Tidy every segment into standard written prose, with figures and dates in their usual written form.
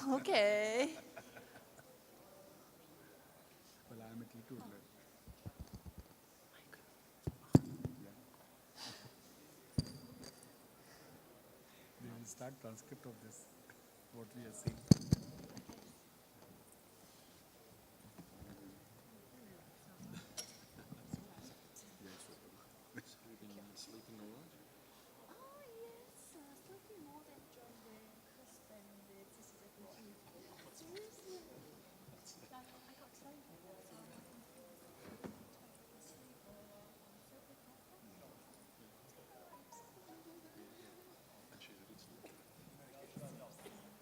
Okay. Well, I'm at little. They will start transcript of this, what we are saying. Sleeping a lot? Oh, yes, slightly more than John Wayne, husband, this is a seriously. I got tired.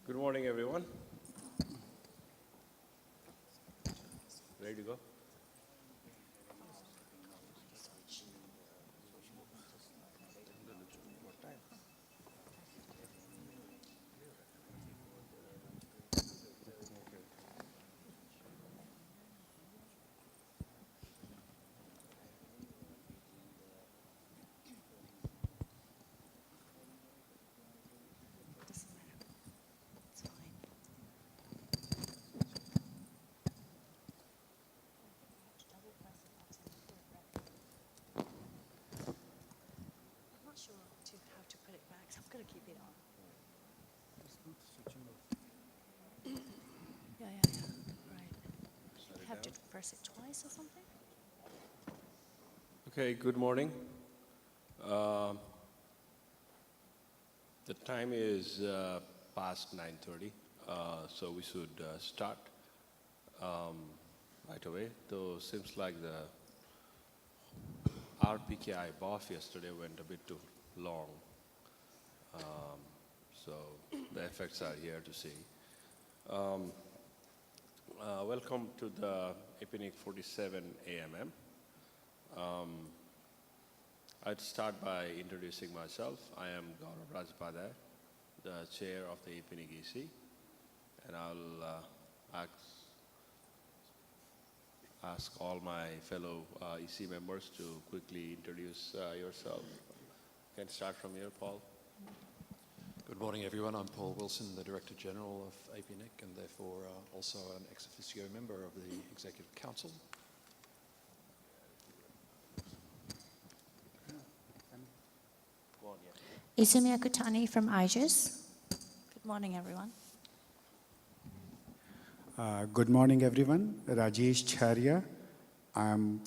Good morning, everyone. Ready to go? Doesn't matter. It's fine. I'm not sure how to put it back, so I'm going to keep it on. Yeah. Right. You have to press it twice or something? Okay, good morning. The time is past 9:30, so we should start right away. Though seems like the RPKI BOF yesterday went a bit too long, so the effects are here to see. Welcome to the APNIC 47 AMM. I'd start by introducing myself. I am Gaurav Rajpadhyay, the chair of the APNIC EC, and I'll ask all my fellow EC members to quickly introduce yourself. Can start from here, Paul. Good morning, everyone. I'm Paul Wilson, the Director General of APNIC, and therefore also an ex officio member of the Executive Council. Isumi Akutani from IGES. Good morning, everyone. Good morning, everyone. Rajesh Charya. I'm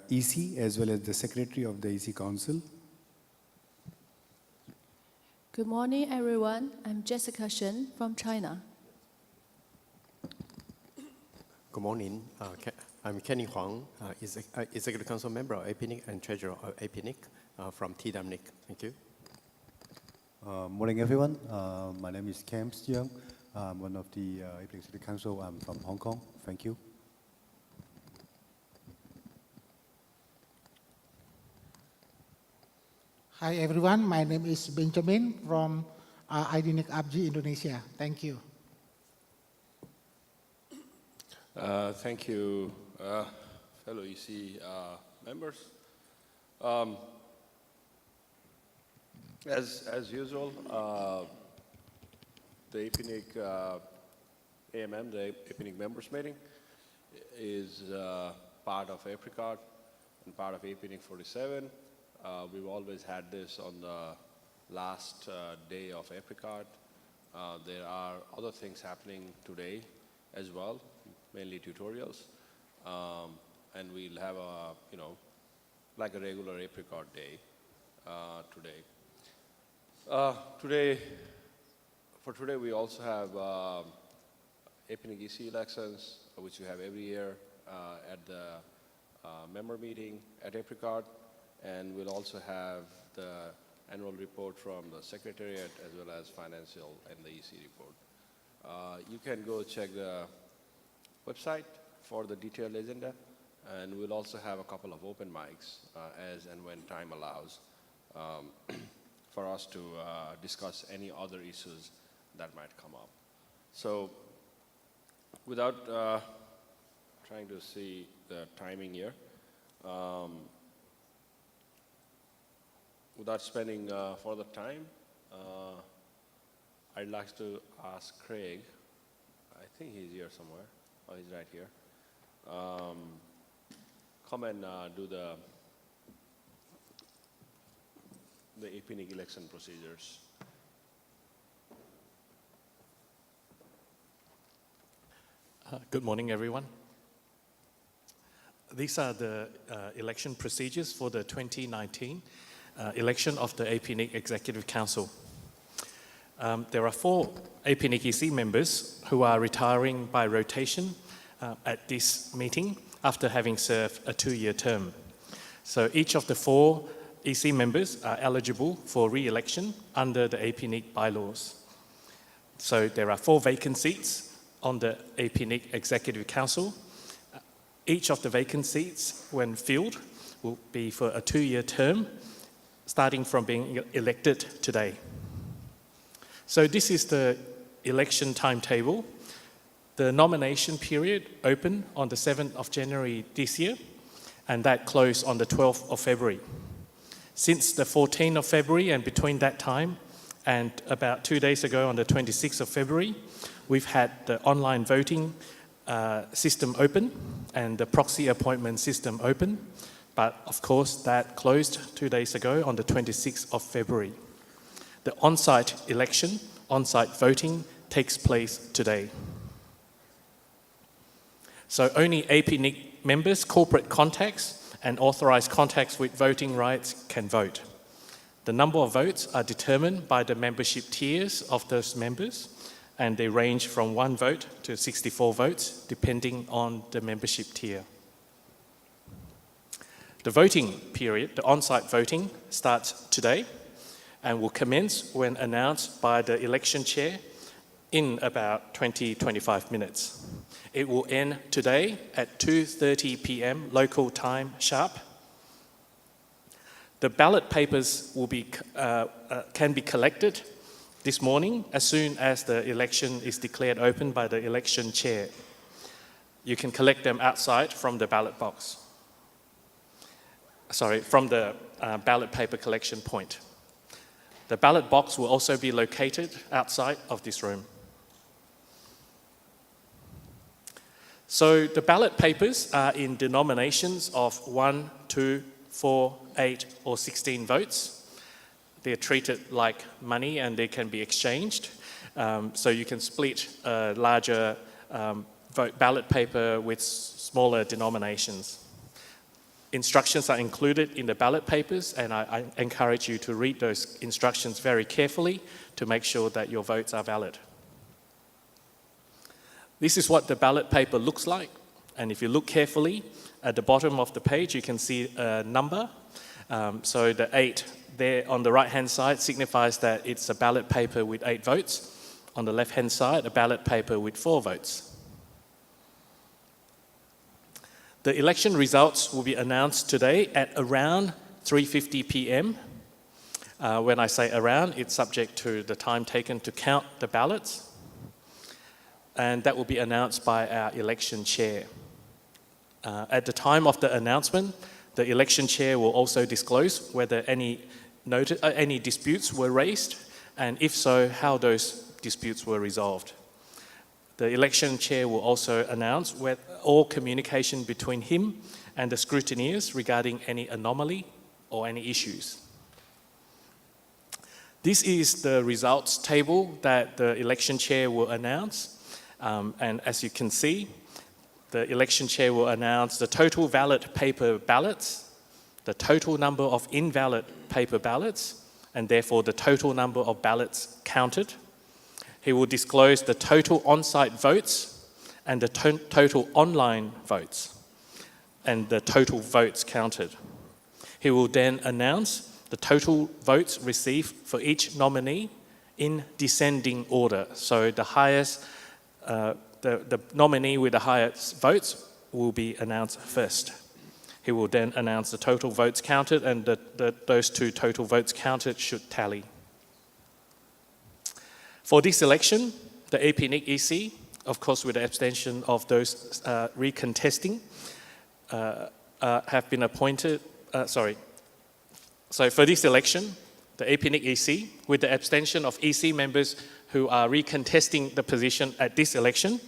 EC as well as the Secretary of the EC Council. Good morning, everyone. I'm Jessica Shen from China. Good morning. I'm Kenny Huang, Executive Council member of APNIC and Treasurer of APNIC from TWNIC. Thank you. Morning, everyone. My name is Cam Young. I'm one of the APNIC City Council. I'm from Hong Kong. Thank you. Hi, everyone. My name is Benjamin from IDNIC APJ Indonesia. Thank you. Thank you, fellow EC members. As usual, the APNIC AMM, the APNIC members meeting, is part of APRICOT and part of APNIC 47. We've always had this on the last day of APRICOT. There are other things happening today as well, mainly tutorials, and we'll have like a regular APRICOT day today. For today, we also have APNIC EC elections, which we have every year at the member meeting at APRICOT, and we'll also have the annual report from the Secretariat as well as financial and the EC report. You can go check the website for the detailed agenda, and we'll also have a couple of open mics as and when time allows for us to discuss any other issues that might come up. So without trying to see the timing here, without spending further time, I'd like to ask Craig, I think he's here somewhere, oh, he's right here, come and do the APNIC election procedures. Good morning, everyone. These are the election procedures for the 2019 election of the APNIC Executive Council. There are 4 APNIC EC members who are retiring by rotation at this meeting after having served a 2-year term. So each of the 4 EC members are eligible for re-election under the APNIC bylaws. So there are 4 vacant seats on the APNIC Executive Council. Each of the vacant seats, when filled, will be for a 2-year term, starting from being elected today. So this is the election timetable. The nomination period opened on the 7th of January this year, and that closed on the 12th of February. Since the 14th of February and between that time and about 2 days ago on the 26th of February, we've had the online voting system open and the proxy appointment system open. But of course, that closed 2 days ago on the 26th of February. The on-site election, on-site voting takes place today. So only APNIC members, corporate contacts, and authorized contacts with voting rights can vote. The number of votes are determined by the membership tiers of those members, and they range from 1 vote to 64 votes, depending on the membership tier. The voting period, the on-site voting, starts today and will commence when announced by the election chair in about 20-25 minutes. It will end today at 2:30 p.m. local time sharp. The ballot papers will can be collected this morning as soon as the election is declared open by the election chair. You can collect them outside from the ballot box. From the ballot paper collection point. The ballot box will also be located outside of this room. So the ballot papers are in denominations of 1, 2, 4, 8, or 16 votes. They're treated like money and they can be exchanged. So you can split a larger ballot paper with smaller denominations. Instructions are included in the ballot papers, and I encourage you to read those instructions very carefully to make sure that your votes are valid. This is what the ballot paper looks like, and if you look carefully, at the bottom of the page you can see a number. So the 8 there on the right-hand side signifies that it's a ballot paper with 8 votes. On the left-hand side, a ballot paper with 4 votes. The election results will be announced today at around 3:50 p.m. When I say around, it's subject to the time taken to count the ballots. And that will be announced by our election chair. At the time of the announcement, the election chair will also disclose whether any disputes were raised, and if so, how those disputes were resolved. The election chair will also announce all communication between him and the scrutineers regarding any anomaly or any issues. This is the results table that the election chair will announce. And as you can see, the election chair will announce the total valid paper ballots, the total number of invalid paper ballots, and therefore the total number of ballots counted. He will disclose the total on-site votes and the total online votes and the total votes counted. He will then announce the total votes received for each nominee in descending order. So the highest, the nominee with the highest votes will be announced first. He will then announce the total votes counted, and those 2 total votes counted should tally. For this election, the APNIC EC, of course with the abstention of those recontesting, have been appointed, So for this election, the APNIC EC, with the abstention of EC members who are recontesting the position at this election,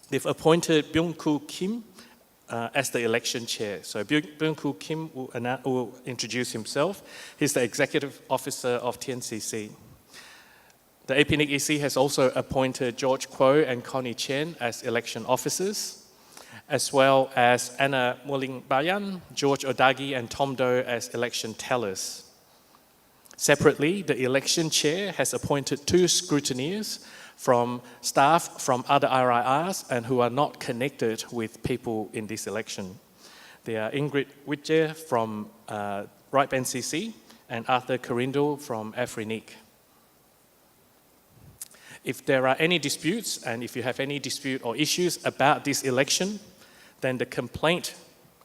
they've appointed Byung-Koo Kim as the election chair. So Byung-Koo Kim will introduce himself. He's the executive officer of TNCC. The APNIC EC has also appointed George Kuo and Connie Chen as election officers, as well as Anna Muling Bayan, George Odagi, and Tom Doe as election tellers. Separately, the election chair has appointed 2 scrutineers from staff from other RIRs and who are not connected with people in this election. They are Ingrid Witje from RIPE NCC and Arthur Corindle from APRICOT. If there are any disputes, and if you have any dispute or issues about this election, then the complaint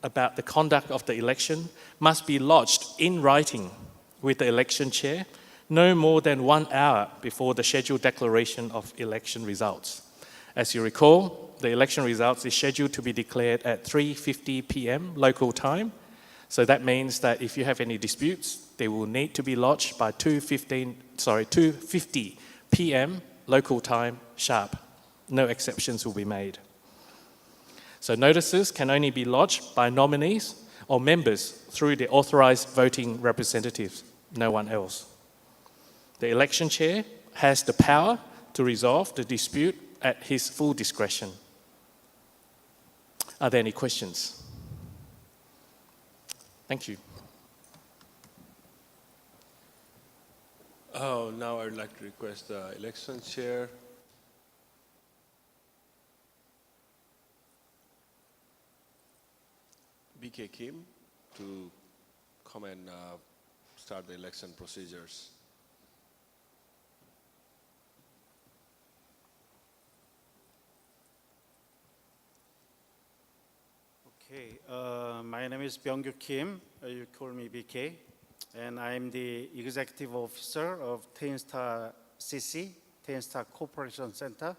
about the conduct of the election must be lodged in writing with the election chair no more than 1 hour before the scheduled declaration of election results. As you recall, the election results is scheduled to be declared at 3:50 p.m. local time. So that means that if you have any disputes, they will need to be lodged by 2:50 p.m. local time sharp. No exceptions will be made. So notices can only be lodged by nominees or members through the authorized voting representatives, no one else. The election chair has the power to resolve the dispute at his full discretion. Are there any questions? Thank you. Now I would like to request the election chair, BK Kim, to come and start the election procedures. Okay, my name is Byung-Koo Kim. You call me BK. And I'm the executive officer of Tenstar CC, Tenstar Cooperation Center.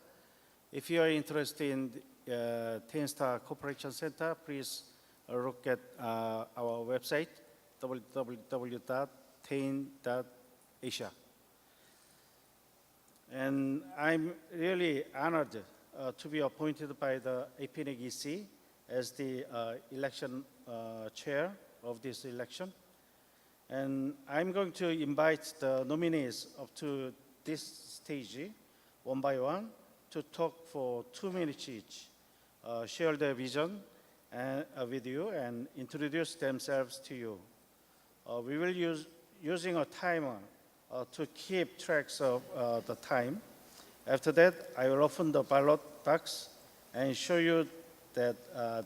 If you are interested in Tenstar Cooperation Center, please look at our website, www.ten.asia. And I'm really honored to be appointed by the APNIC EC as the election chair of this election. And I'm going to invite the nominees up to this stage, one by one, to talk for 2 minutes each, share their vision with you and introduce themselves to you. We will using a timer to keep tracks of the time. After that, I will open the ballot box and show you that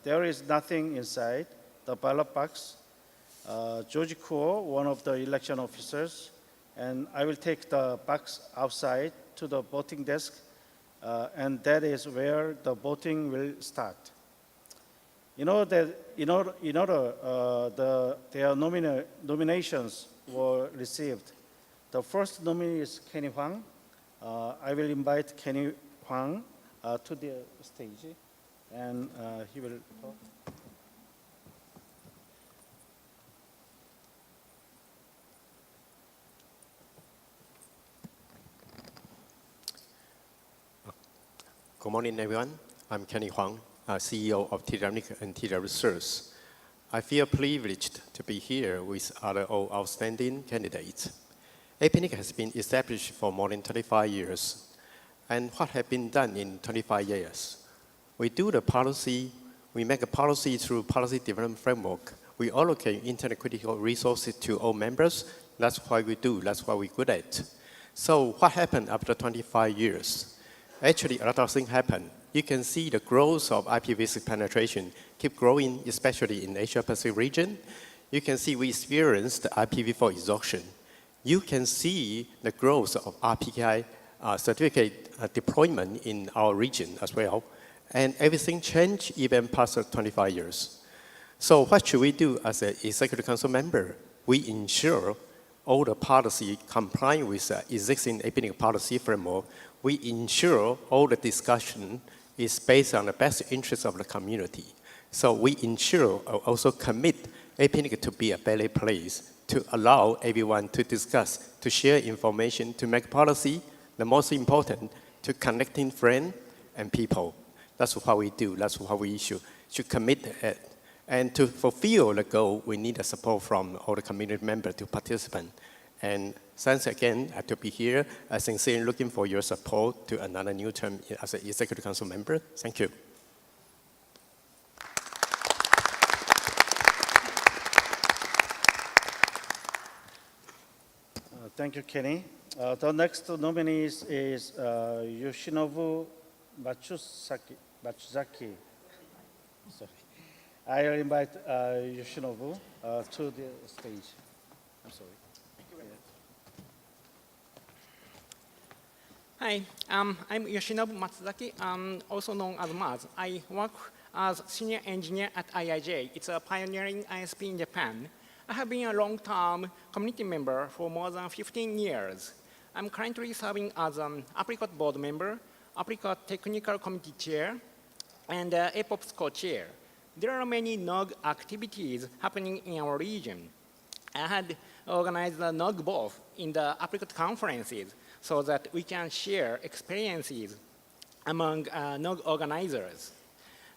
there is nothing inside the ballot box. George Kuo, one of the election officers, and I will take the box outside to the voting desk, and that is where the voting will start. You know that their nominations were received. The first nominee is Kenny Huang. I will invite Kenny Huang to the stage, and he will talk. Good morning, everyone. I'm Kenny Huang, CEO of TWNIC and TW CERT. I feel privileged to be here with other outstanding candidates. APNIC has been established for more than 25 years. And what has been done in 25 years? We do the policy, we make a policy through policy development framework. We allocate internal critical resources to all members. That's what we do, that's what we're good at. So what happened after 25 years? Actually, a lot of things happen. You can see the growth of IPv6 penetration keep growing, especially in Asia-Pacific region. You can see we experienced IPv4 exhaustion. You can see the growth of RPKI certificate deployment in our region as well. And everything changed even past 25 years. So what should we do as an Executive Council member? We ensure all the policy complying with the existing APNIC policy framework. We ensure all the discussion is based on the best interest of the community. So we ensure, also commit APNIC to be a better place to allow everyone to discuss, to share information, to make policy, the most important, to connecting friends and people. That's what we do. That's what we should commit it. And to fulfill the goal, we need the support from all the community members to participate. And thanks again to be here. I sincerely looking for your support to another new term as an Executive Council member. Thank you. Thank you, Kenny. The next nominee is Yoshinobu Matsuzaki. Sorry. I will invite Yoshinobu to the stage. I'm sorry. Hi, I'm Yoshinobu Matsuzaki, also known as Maz. I work as senior engineer at IIJ. It's a pioneering ISP in Japan. I have been a long-term community member for more than 15 years. I'm currently serving as an APRICOT board member, APRICOT technical committee chair, and APOP's co-chair. There are many NOG activities happening in our region. I had organized the NOG both in the APRICOT conferences so that we can share experiences among NOG organizers.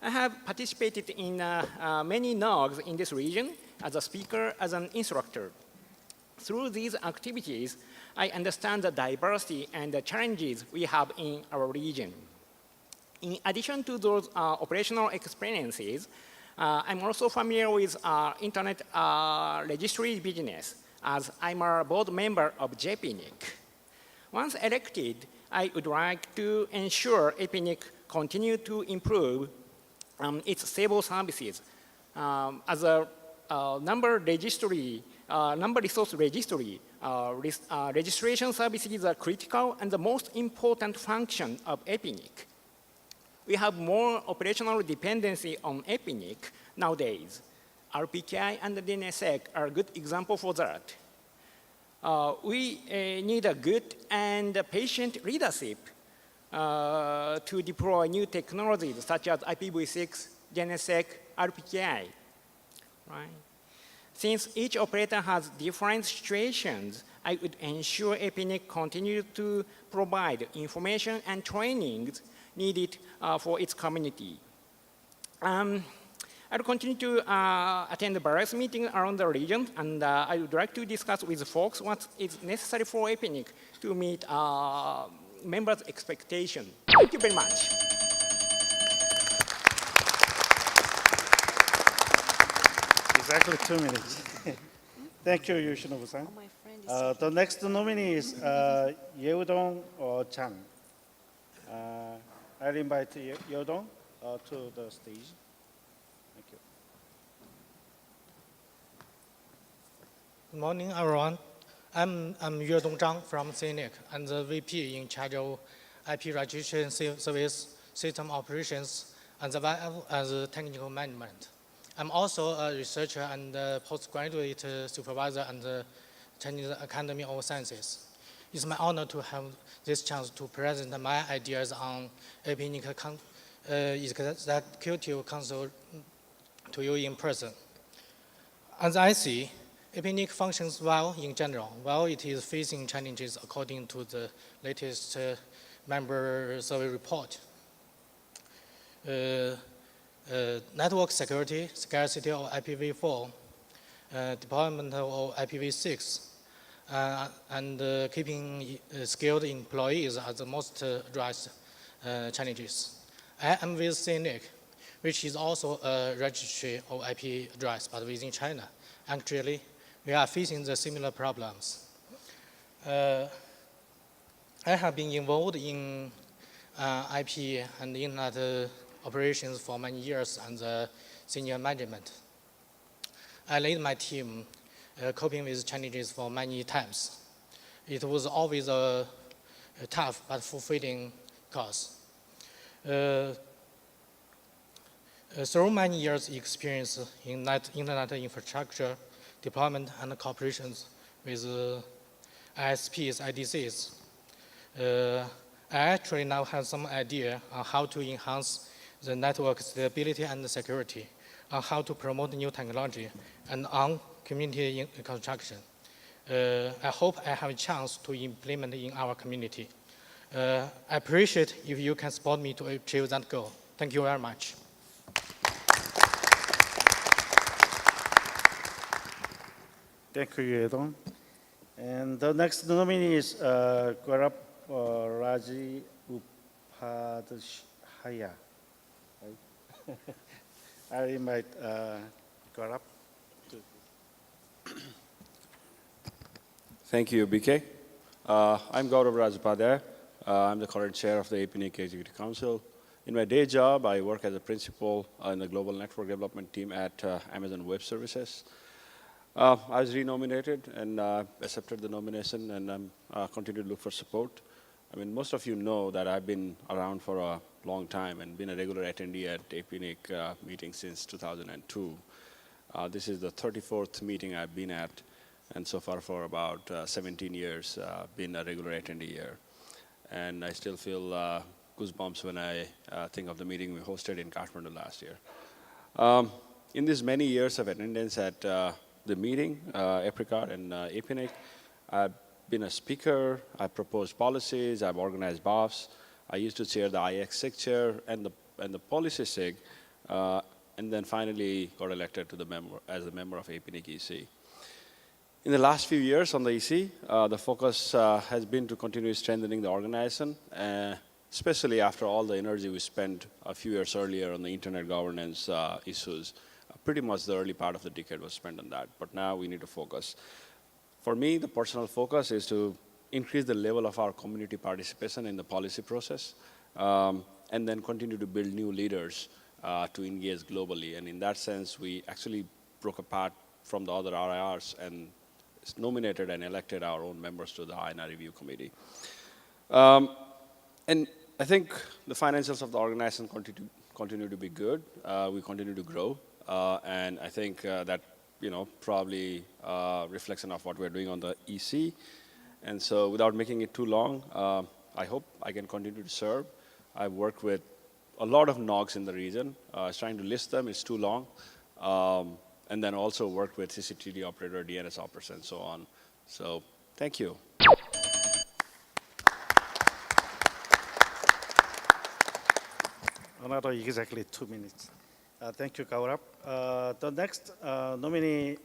I have participated in many NOGs in this region as a speaker, as an instructor. Through these activities, I understand the diversity and the challenges we have in our region. In addition to those operational experiences, I'm also familiar with internet registry business, as I'm a board member of APNIC. Once elected, I would like to ensure APNIC continue to improve its stable services. As a number resource registry, registration services are critical and the most important function of APNIC. We have more operational dependency on APNIC nowadays. RPKI and the DNSSEC are good examples for that. We need a good and patient leadership to deploy new technologies such as IPv6, DNSSEC, RPKI. Right? Since each operator has different situations, I would ensure APNIC continues to provide information and trainings needed for its community. I will continue to attend the various meetings around the region, and I would like to discuss with folks what is necessary for APNIC to meet members' expectations. Thank you very much. Exactly 2 minutes. Thank you, Yoshinobu-san. The next nominee is Yeudong Chang. I'll invite Yeudong to the stage. Thank you. Good morning, everyone. I'm Yuedong Zhang from CENIC. I'm the VP in charge of IP registration service, system operations, as well as technical management. I'm also a researcher and a postgraduate supervisor at the Chinese Academy of Sciences. It's my honor to have this chance to present my ideas on APNIC Executive Council to you in person. As I see, APNIC functions well in general, while it is facing challenges according to the latest member survey report. Network security, scarcity of IPv4, deployment of IPv6, and keeping skilled employees are the most addressed challenges. I am with CENIC, which is also a registry of IP address, but within China. Actually, we are facing the similar problems. I have been involved in IP and internet operations for many years and the senior management. I led my team coping with challenges for many times. It was always a tough but fulfilling cause. Through many years' experience in internet infrastructure, deployment, and cooperations with ISPs, IDCs, I actually now have some idea on how to enhance the network stability and security, on how to promote new technology, and on community construction. I hope I have a chance to implement in our community. I appreciate if you can support me to achieve that goal. Thank you very much. Thank you, Yedong. And the next nominee is Gaurav Raji Upadhyaya. Right? I invite Gaurav to. Thank you, BK. I'm Gaurav Rajapadhyay. I'm the current chair of the APNIC Executive Council. In my day job, I work as a principal in the global network development team at Amazon Web Services. I was renominated and accepted the nomination, and I'm continue to look for support. I mean, most of you know that I've been around for a long time and been a regular attendee at APNIC meetings since 2002. This is the 34th meeting I've been at, and so far for about 17 years, been a regular attendee here. And I still feel goosebumps when I think of the meeting we hosted in Kathmandu last year. In these many years of attendance at the meeting, APRICOT and APNIC, I've been a speaker, I've proposed policies, I've organized BOFs, I used to chair the IX SIG chair and the policy SIG, and then finally got elected to as a member of APNIC EC. In the last few years on the EC, the focus has been to continue strengthening the organization, especially after all the energy we spent a few years earlier on the internet governance issues. Pretty much the early part of the decade was spent on that, but now we need to focus. For me, the personal focus is to increase the level of our community participation in the policy process, and then continue to build new leaders to engage globally. And in that sense, we actually broke apart from the other RIRs and nominated and elected our own members to the INR Review Committee. And I think the financials of the organization continue to be good. We continue to grow. And I think that, probably reflection of what we're doing on the EC. And so without making it too long, I hope I can continue to serve. I've worked with a lot of NOGs in the region. I was trying to list them, it's too long. And then also worked with CCTV operator, DNS operators, and so on. So thank you. Another exactly 2 minutes. Thank you, Gaurav. The next nominee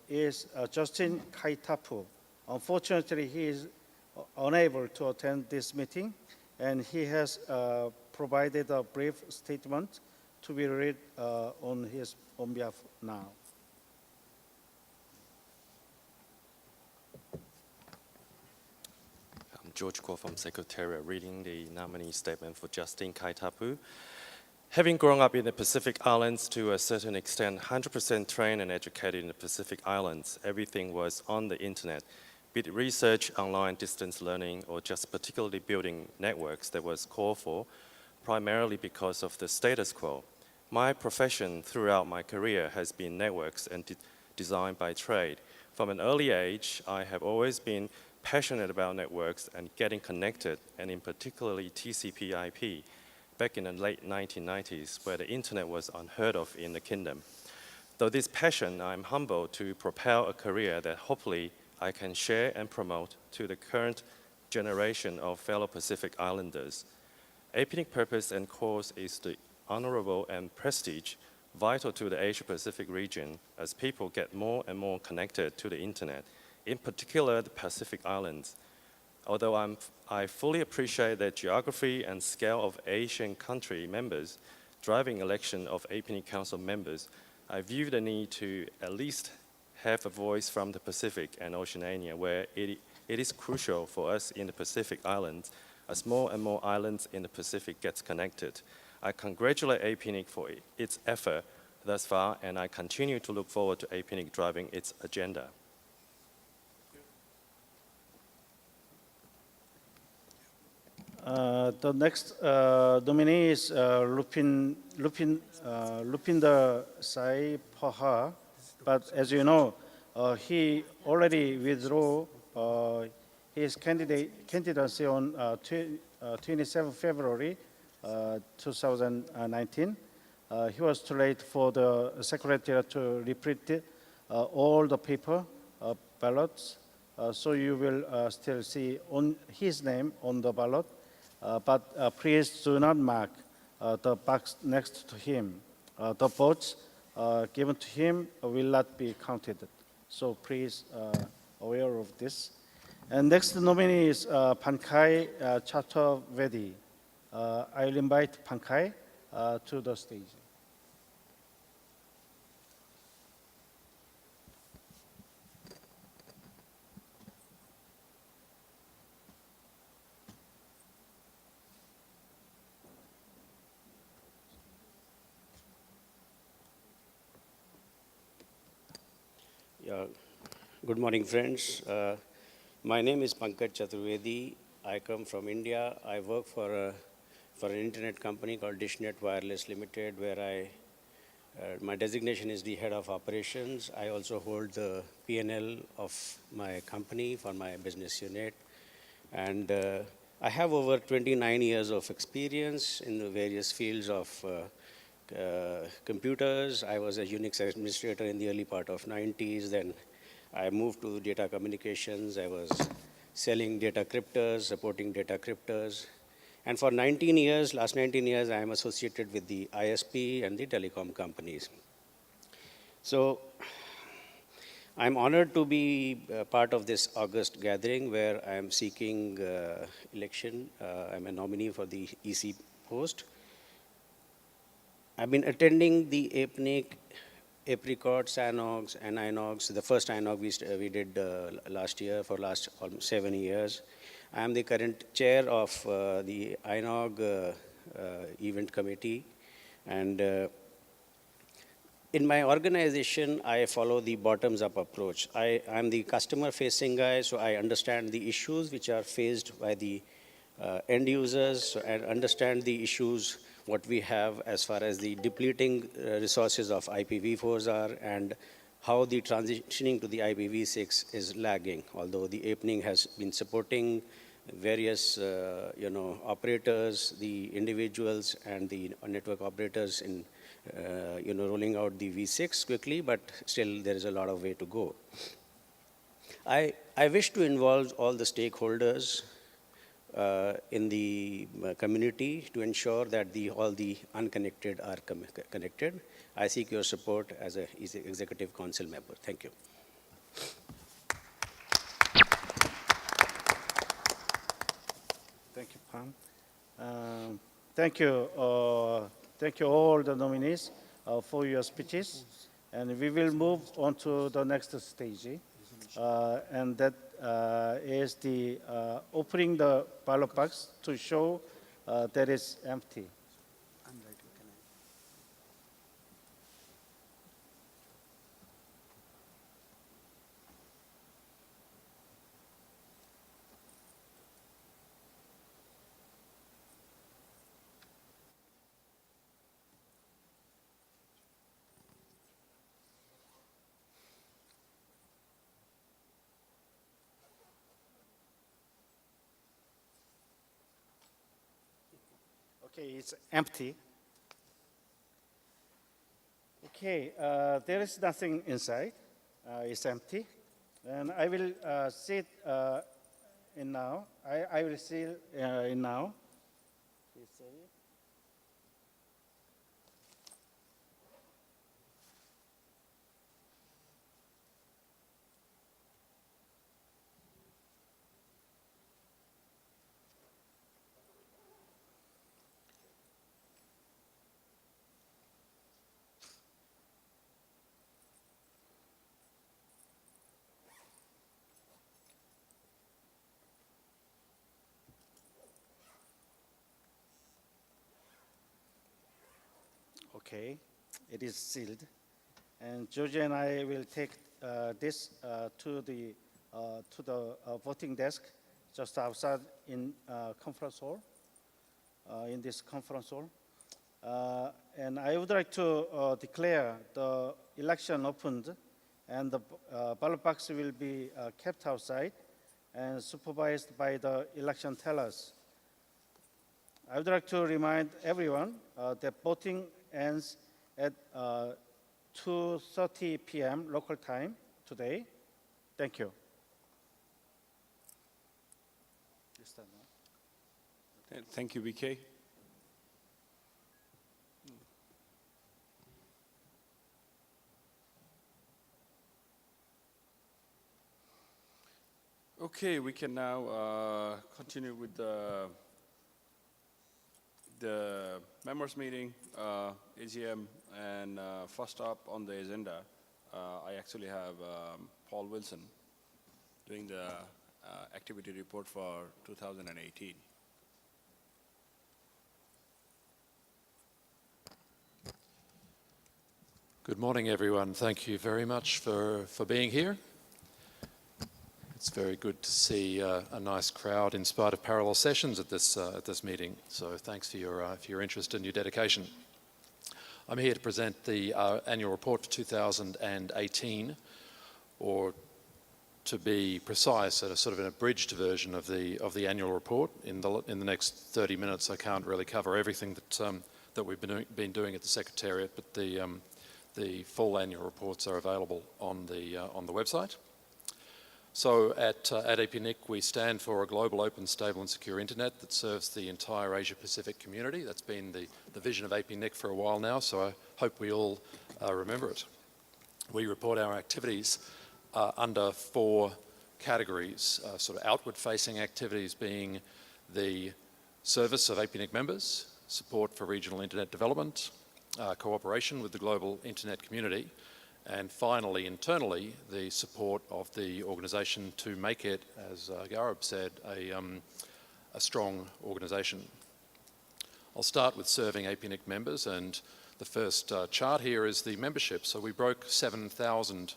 is Justin Kaitapu. Unfortunately, he is unable to attend this meeting, and he has provided a brief statement to be read on behalf now. I'm George Kuo from Secretariat, reading the nominee statement for Justin Kaitapu. Having grown up in the Pacific Islands to a certain extent, 100% trained and educated in the Pacific Islands, everything was on the internet, be it research, online, distance learning, or just particularly building networks that was called for, primarily because of the status quo. My profession throughout my career has been networks and design by trade. From an early age, I have always been passionate about networks and getting connected, and in particularly TCP/IP, back in the late 1990s, where the internet was unheard of in the kingdom. Though this passion, I'm humbled to propel a career that hopefully I can share and promote to the current generation of fellow Pacific Islanders. APNIC purpose and cause is the honorable and prestige vital to the Asia-Pacific region as people get more and more connected to the internet, in particular the Pacific Islands. Although I fully appreciate the geography and scale of Asian country members driving election of APNIC Council members, I view the need to at least have a voice from the Pacific and Oceania, where it is crucial for us in the Pacific Islands as more and more islands in the Pacific gets connected. I congratulate APNIC for its effort thus far, and I continue to look forward to APNIC driving its agenda. The next nominee is Lupinder Sai Paha, but as you know, he already withdrew his candidacy on 27 February 2019. He was too late for the Secretariat to all the paper ballots. So you will still see his name on the ballot, but please do not mark the box next to him. The votes given to him will not be counted. So please aware of this. And next nominee is Pankai Chaturvedi. I will invite Pankai to the stage. Yeah. Good morning, friends. My name is Pankaj Chaturvedi. I come from India. I work for an internet company called Dishnet Wireless Limited, where my designation is the head of operations. I also hold the P&L of my company for my business unit. And I have over 29 years of experience in the various fields of computers. I was a Unix administrator in the early part of 90s. Then I moved to data communications. I was selling data cryptors, supporting data cryptors. And for 19 years, last 19 years, I am associated with the ISP and the telecom companies. So I'm honored to be part of this August gathering where I am seeking election. I'm a nominee for the EC post. I've been attending the APNIC, APRICOT, SANOGs, and INOGs. The first INOG we did last year for last almost 7 years. I am the current chair of the INOG event committee. And in my organization, I follow the bottoms-up approach. I'm the customer-facing guy, so I understand the issues which are faced by the end users and understand the issues what we have as far as the depleting resources of IPv4s are and how the transitioning to the IPv6 is lagging. Although the APNIC has been supporting various operators, the individuals and the network operators in rolling out the V6 quickly, but still there is a lot of way to go. I wish to involve all the stakeholders in the community to ensure that all the unconnected are connected. I seek your support as an executive council member. Thank you. Thank you, Pam. Thank you all the nominees for your speeches. And we will move on to the next stage. And that is the opening the ballot box to show that is empty. Okay, it's empty. Okay, there is nothing inside. It's empty. And I will sit in now. I will sit in now. Okay, it is sealed. And Georgia and I will take this to the voting desk just outside in conference hall, in this conference hall. And I would like to declare the election opened, and the ballot box will be kept outside and supervised by the election tellers. I would like to remind everyone that voting ends at 2:30 p.m. local time today. Thank you. Thank you, BK. Okay, we can now continue with the members meeting, AGM, and first up on the agenda, I actually have Paul Wilson doing the activity report for 2018. Good morning, everyone. Thank you very much for being here. It's very good to see a nice crowd in spite of parallel sessions at this meeting. So thanks for your interest and your dedication. I'm here to present the annual report for 2018, or to be precise, a sort of an abridged version of the annual report. In the next 30 minutes, I can't really cover everything that we've been doing at the Secretariat, but the full annual reports are available on the website. So at APNIC, we stand for a global, open, stable and secure internet that serves the entire Asia-Pacific community. That's been the vision of APNIC for a while now, so I hope we all remember it. We report our activities under 4 categories, sort of outward-facing activities being the service of APNIC members, support for regional internet development, cooperation with the global internet community, and finally, internally, the support of the organisation to make it, as Garib said, a strong organisation. I'll start with serving APNIC members, and the first chart here is the membership. So we broke 7,000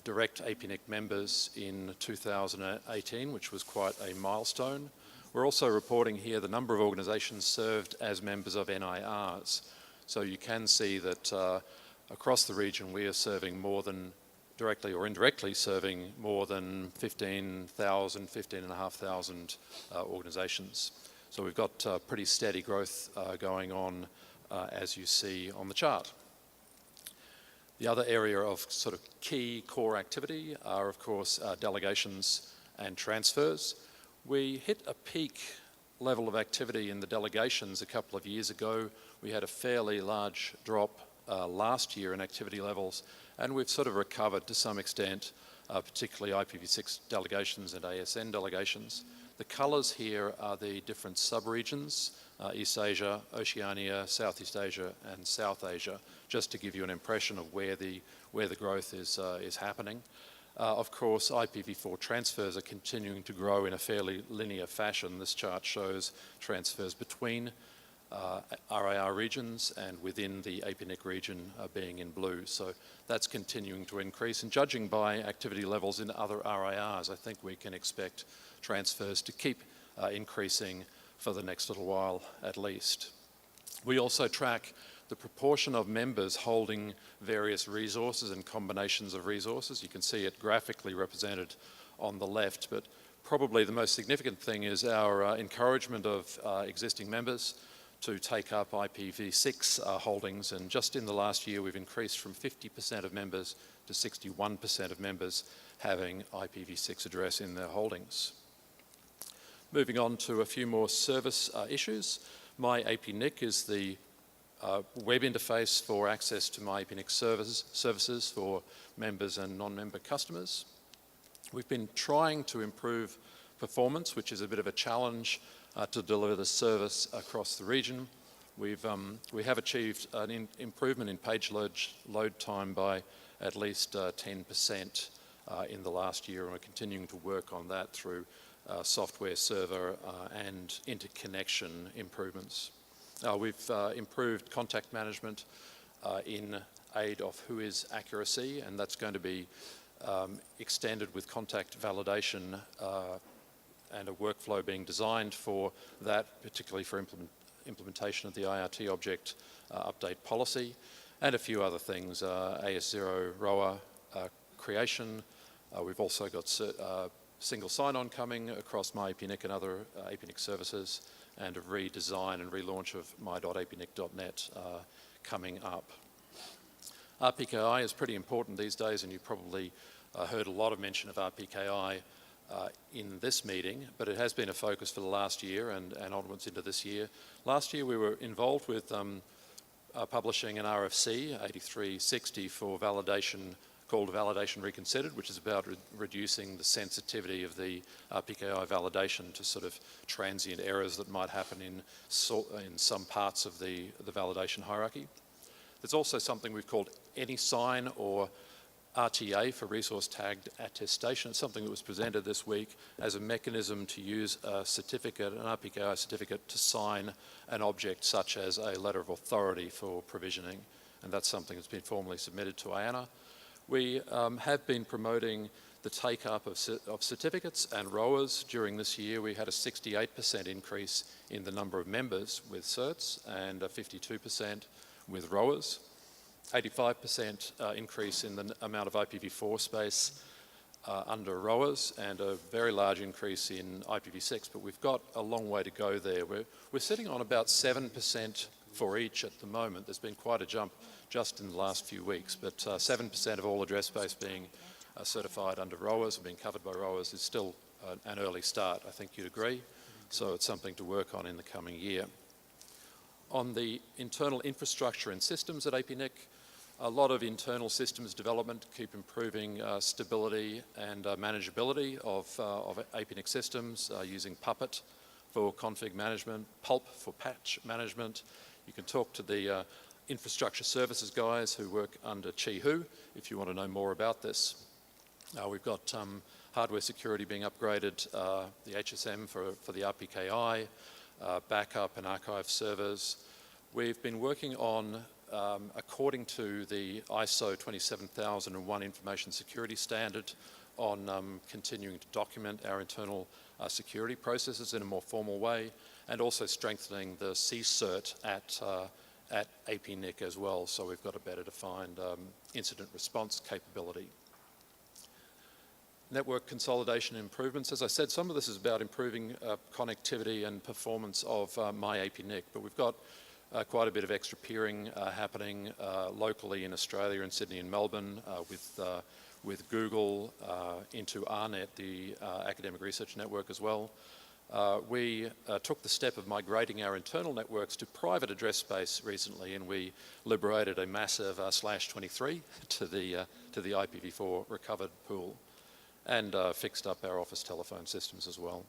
direct APNIC members in 2018, which was quite a milestone. We're also reporting here the number of organisations served as members of NIRs. So you can see that across the region, we are serving more than, directly or indirectly, serving more than 15,500 organisations. So we've got pretty steady growth going on, as you see on the chart. The other area of sort of key core activity are, of course, delegations and transfers. We hit a peak level of activity in the delegations a couple of years ago. We had a fairly large drop last year in activity levels, and we've sort of recovered to some extent, particularly IPv6 delegations and ASN delegations. The colours here are the different sub-regions, East Asia, Oceania, Southeast Asia and South Asia, just to give you an impression of where the growth is happening. Of course, IPv4 transfers are continuing to grow in a fairly linear fashion. This chart shows transfers between RIR regions and within the APNIC region being in blue. So that's continuing to increase, and judging by activity levels in other RIRs, I think we can expect transfers to keep increasing for the next little while at least. We also track the proportion of members holding various resources and combinations of resources. You can see it graphically represented on the left, but probably the most significant thing is our encouragement of existing members to take up IPv6 holdings, and just in the last year we've increased from 50% of members to 61% of members having IPv6 address in their holdings. Moving on to a few more service issues. My APNIC is the web interface for access to my APNIC services for members and non-member customers. We've been trying to improve performance, which is a bit of a challenge to deliver the service across the region. We have achieved an improvement in page load time by at least 10% in the last year, and we're continuing to work on that through software server and interconnection improvements. We've improved contact management in aid of WHOIS accuracy, and that's going to be extended with contact validation and a workflow being designed for that, particularly for implementation of the IRT object update policy, and a few other things, AS0 ROA creation. We've also got single sign-on coming across MyAPNIC and other APNIC services, and a redesign and relaunch of my.apnic.net coming up. RPKI is pretty important these days, and you probably heard a lot of mention of RPKI in this meeting, but it has been a focus for the last year and onwards into this year. Last year we were involved with publishing an RFC 8360 for validation, called Validation Reconsidered, which is about reducing the sensitivity of the RPKI validation to sort of transient errors that might happen in some parts of the validation hierarchy. There's also something we've called any sign, or RTA for resource tagged attestation. It's something that was presented this week as a mechanism to use a certificate, an RPKI certificate, to sign an object such as a letter of authority for provisioning, and that's something that's been formally submitted to IANA. We have been promoting the take-up of certificates and ROAs during this year. We had a 68% increase in the number of members with CERTs and a 52% with ROAs. 85% increase in the amount of IPv4 space under ROAs, and a very large increase in IPv6, but we've got a long way to go there. We're sitting on about 7% for each at the moment. There's been quite a jump just in the last few weeks, but 7% of all address space being certified under ROAs or being covered by ROAs is still an early start, I think you'd agree. So it's something to work on in the coming year. On the internal infrastructure and systems at APNIC, a lot of internal systems development to keep improving stability and manageability of APNIC systems using Puppet for config management, Pulp for patch management. You can talk to the infrastructure services guys who work under Chihu if you want to know more about this. We've got hardware security being upgraded, the HSM for the RPKI, backup and archive servers. We've been working on, according to the ISO 27001 information security standard, on continuing to document our internal security processes in a more formal way, and also strengthening the CERT at APNIC as well, so we've got a better defined incident response capability. Network consolidation improvements. As I said, some of this is about improving connectivity and performance of my APNIC, but we've got quite a bit of extra peering happening locally in Australia, in Sydney and Melbourne, with Google into RNet, the academic research network as well. We took the step of migrating our internal networks to private address space recently, and we liberated a massive /23 to the IPv4 recovered pool, and fixed up our office telephone systems as well.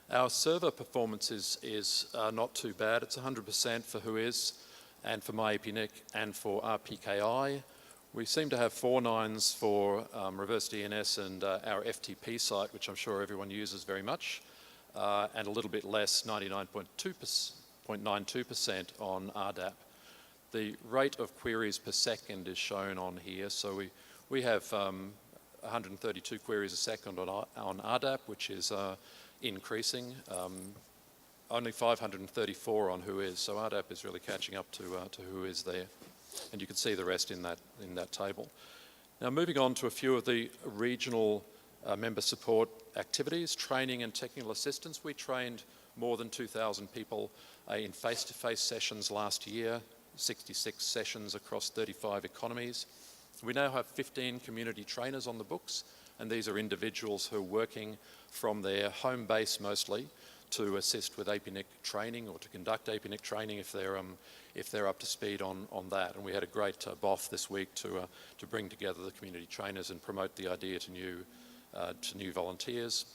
Our server performance is not too bad. It's 100% for Whois and for MyAPNIC and for RPKI. We seem to have 4 nines for reverse DNS and our FTP site, which I'm sure everyone uses very much, and a little bit less, 99.92% on RDAP. The rate of queries per second is shown on here, so we have 132 queries a second on RDAP, which is increasing. Only 534 on Whois, so RDAP is really catching up to Whois there, and you can see the rest in that table. Now, moving on to a few of the regional member support activities, training and technical assistance. We trained more than 2,000 people in face-to-face sessions last year, 66 sessions across 35 economies. We now have 15 community trainers on the books, and these are individuals who are working from their home base mostly to assist with APNIC training or to conduct APNIC training if they're up to speed on that. And we had a great BOF this week to bring together the community trainers and promote the idea to new volunteers.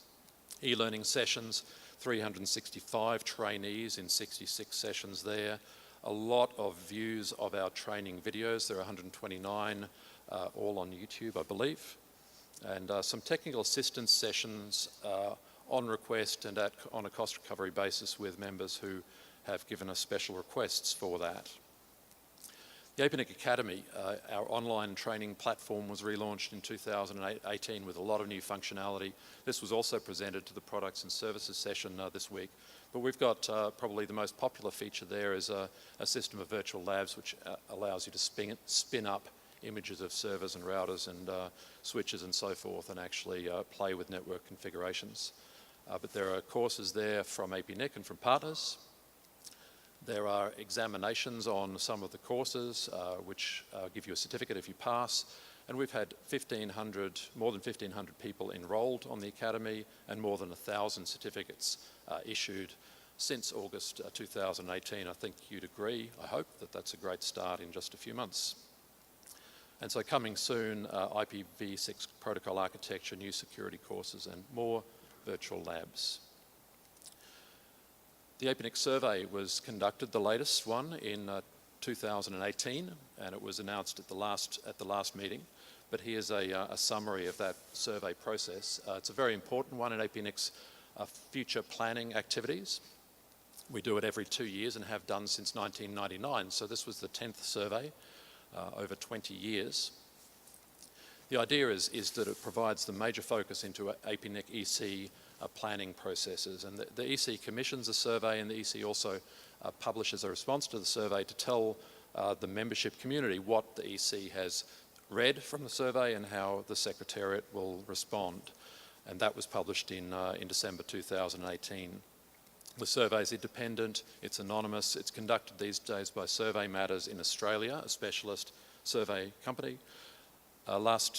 E-learning sessions, 365 trainees in 66 sessions there. A lot of views of our training videos. There are 129 all on YouTube, I believe. And some technical assistance sessions on request and on a cost recovery basis with members who have given us special requests for that. The APNIC Academy, our online training platform, was relaunched in 2018 with a lot of new functionality. This was also presented to the products and services session this week. But we've got probably the most popular feature there is a system of virtual labs which allows you to spin up images of servers and routers and switches and so forth, and actually play with network configurations. But there are courses there from APNIC and from partners. There are examinations on some of the courses which give you a certificate if you pass. And we've had more than 1,500 people enrolled on the Academy and more than 1,000 certificates issued since August 2018. I think you'd agree, I hope, that that's a great start in just a few months. And so coming soon, IPv6 protocol architecture, new security courses and more virtual labs. The APNIC survey was conducted, the latest one, in 2018, and it was announced at the last meeting. But here's a summary of that survey process. It's a very important one in APNIC's future planning activities. We do it every 2 years and have done since 1999, so this was the 10th survey over 20 years. The idea is that it provides the major focus into APNIC EC planning processes, and the EC commissions a survey, and the EC also publishes a response to the survey to tell the membership community what the EC has read from the survey and how the Secretariat will respond. And that was published in December 2018. The survey is independent, it's anonymous, it's conducted these days by Survey Matters in Australia, a specialist survey company.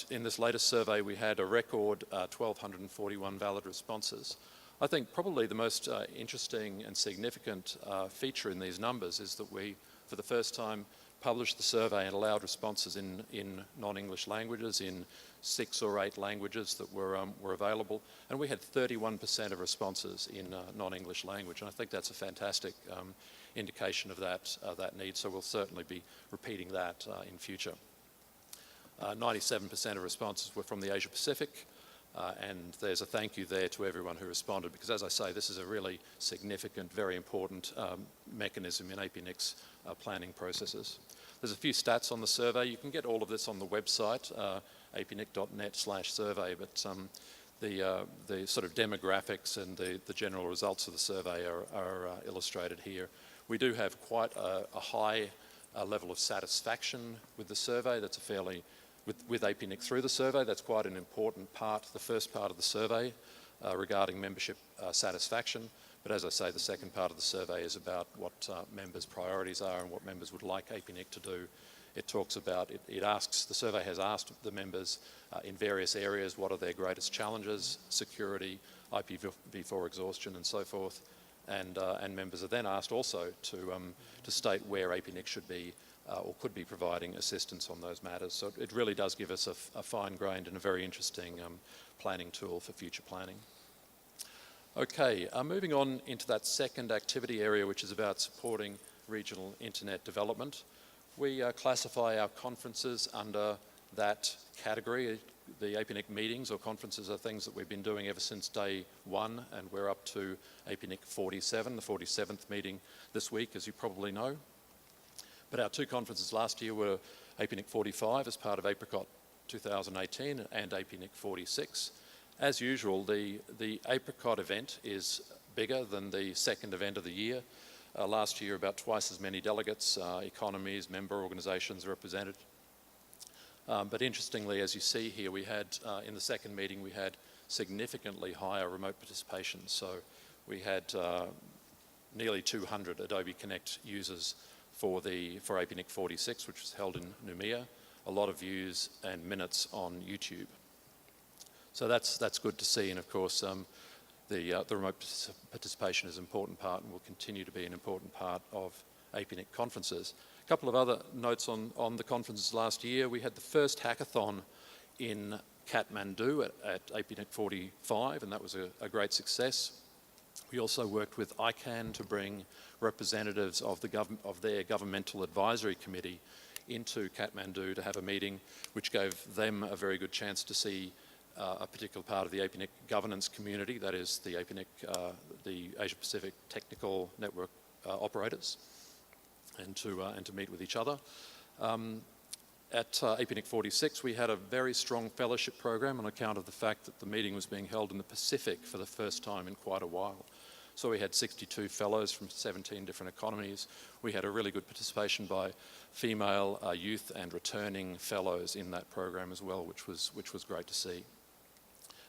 In this latest survey, we had a record 1,241 valid responses. I think probably the most interesting and significant feature in these numbers is that we, for the first time, published the survey and allowed responses in non-English languages, in 6 or 8 languages that were available, and we had 31% of responses in non-English language, and I think that's a fantastic indication of that need, so we'll certainly be repeating that in future. 97% of responses were from the Asia Pacific, and there's a thank you there to everyone who responded, because as I say, this is a really significant, very important mechanism in APNIC's planning processes. There's a few stats on the survey. You can get all of this on the website, apnic.net/survey, but the sort of demographics and the general results of the survey are illustrated here. We do have quite a high level of satisfaction with the survey. That's a fairly, with APNIC through the survey, that's quite an important part, the first part of the survey regarding membership satisfaction. But as I say, the second part of the survey is about what members' priorities are and what members would like APNIC to do. It talks about, the survey has asked the members in various areas what are their greatest challenges, security, IPv4 exhaustion and so forth. And members are then asked also to state where APNIC should be or could be providing assistance on those matters. So it really does give us a fine-grained and a very interesting planning tool for future planning. Okay, moving on into that second activity area, which is about supporting regional internet development. We classify our conferences under that category. The APNIC meetings or conferences are things that we've been doing ever since day 1, and we're up to APNIC 47, the 47th meeting this week, as you probably know. But our 2 conferences last year were APNIC 45 as part of APRICOT 2018 and APNIC 46. As usual, the APRICOT event is bigger than the second event of the year. Last year, about twice as many delegates, economies, member organisations represented. But interestingly, as you see here, we had, in the second meeting, we had significantly higher remote participation. So we had nearly 200 Adobe Connect users for APNIC 46, which was held in Noumea, a lot of views and minutes on YouTube. So that's good to see, and of course the remote participation is an important part and will continue to be an important part of APNIC conferences. A couple of other notes on the conferences last year. We had the first hackathon in Kathmandu at APNIC 45, and that was a great success. We also worked with ICANN to bring representatives of their governmental advisory committee into Kathmandu to have a meeting, which gave them a very good chance to see a particular part of the APNIC governance community, that is the APNIC, the Asia Pacific Technical Network operators, and to meet with each other. At APNIC 46, we had a very strong fellowship program on account of the fact that the meeting was being held in the Pacific for the first time in quite a while. So we had 62 fellows from 17 different economies. We had a really good participation by female, youth and returning fellows in that program as well, which was great to see.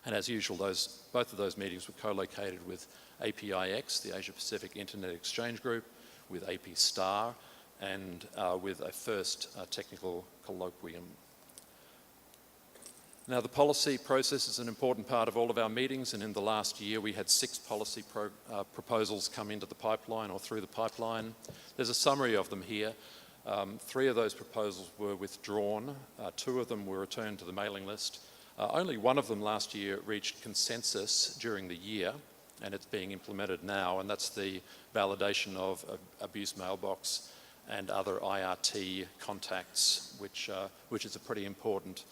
And as usual, both of those meetings were co-located with APIX, the Asia Pacific Internet Exchange Group, with AP Star, and with a first technical colloquium. Now, the policy process is an important part of all of our meetings, and in the last year we had 6 policy proposals come into the pipeline or through the pipeline. There's a summary of them here. 3 of those proposals were withdrawn. 2 of them were returned to the mailing list. Only one of them last year reached consensus during the year, and it's being implemented now, and that's the validation of abuse mailbox and other IRT contacts, which is a pretty important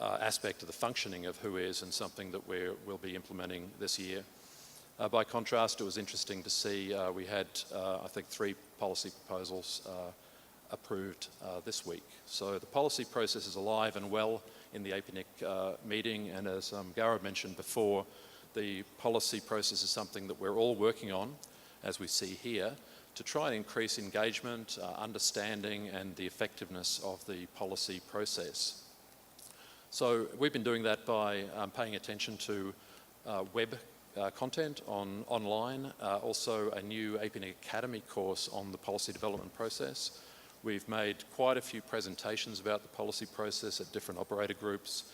aspect of the functioning of WHOIS and something that we'll be implementing this year. By contrast, it was interesting to see we had, I think, 3 policy proposals approved this week. So the policy process is alive and well in the APNIC meeting, and as Gaurav mentioned before, the policy process is something that we're all working on, as we see here, to try and increase engagement, understanding, and the effectiveness of the policy process. So we've been doing that by paying attention to web content online, also a new APNIC Academy course on the policy development process. We've made quite a few presentations about the policy process at different operator groups.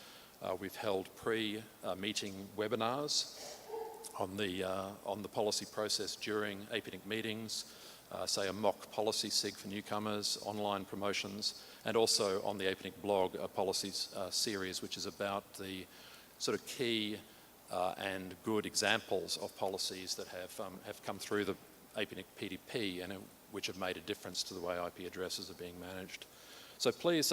We've held pre-meeting webinars on the policy process during APNIC meetings, say a mock policy SIG for newcomers, online promotions, and also on the APNIC blog, a policies series, which is about the sort of key and good examples of policies that have come through the APNIC PDP and which have made a difference to the way IP addresses are being managed. So please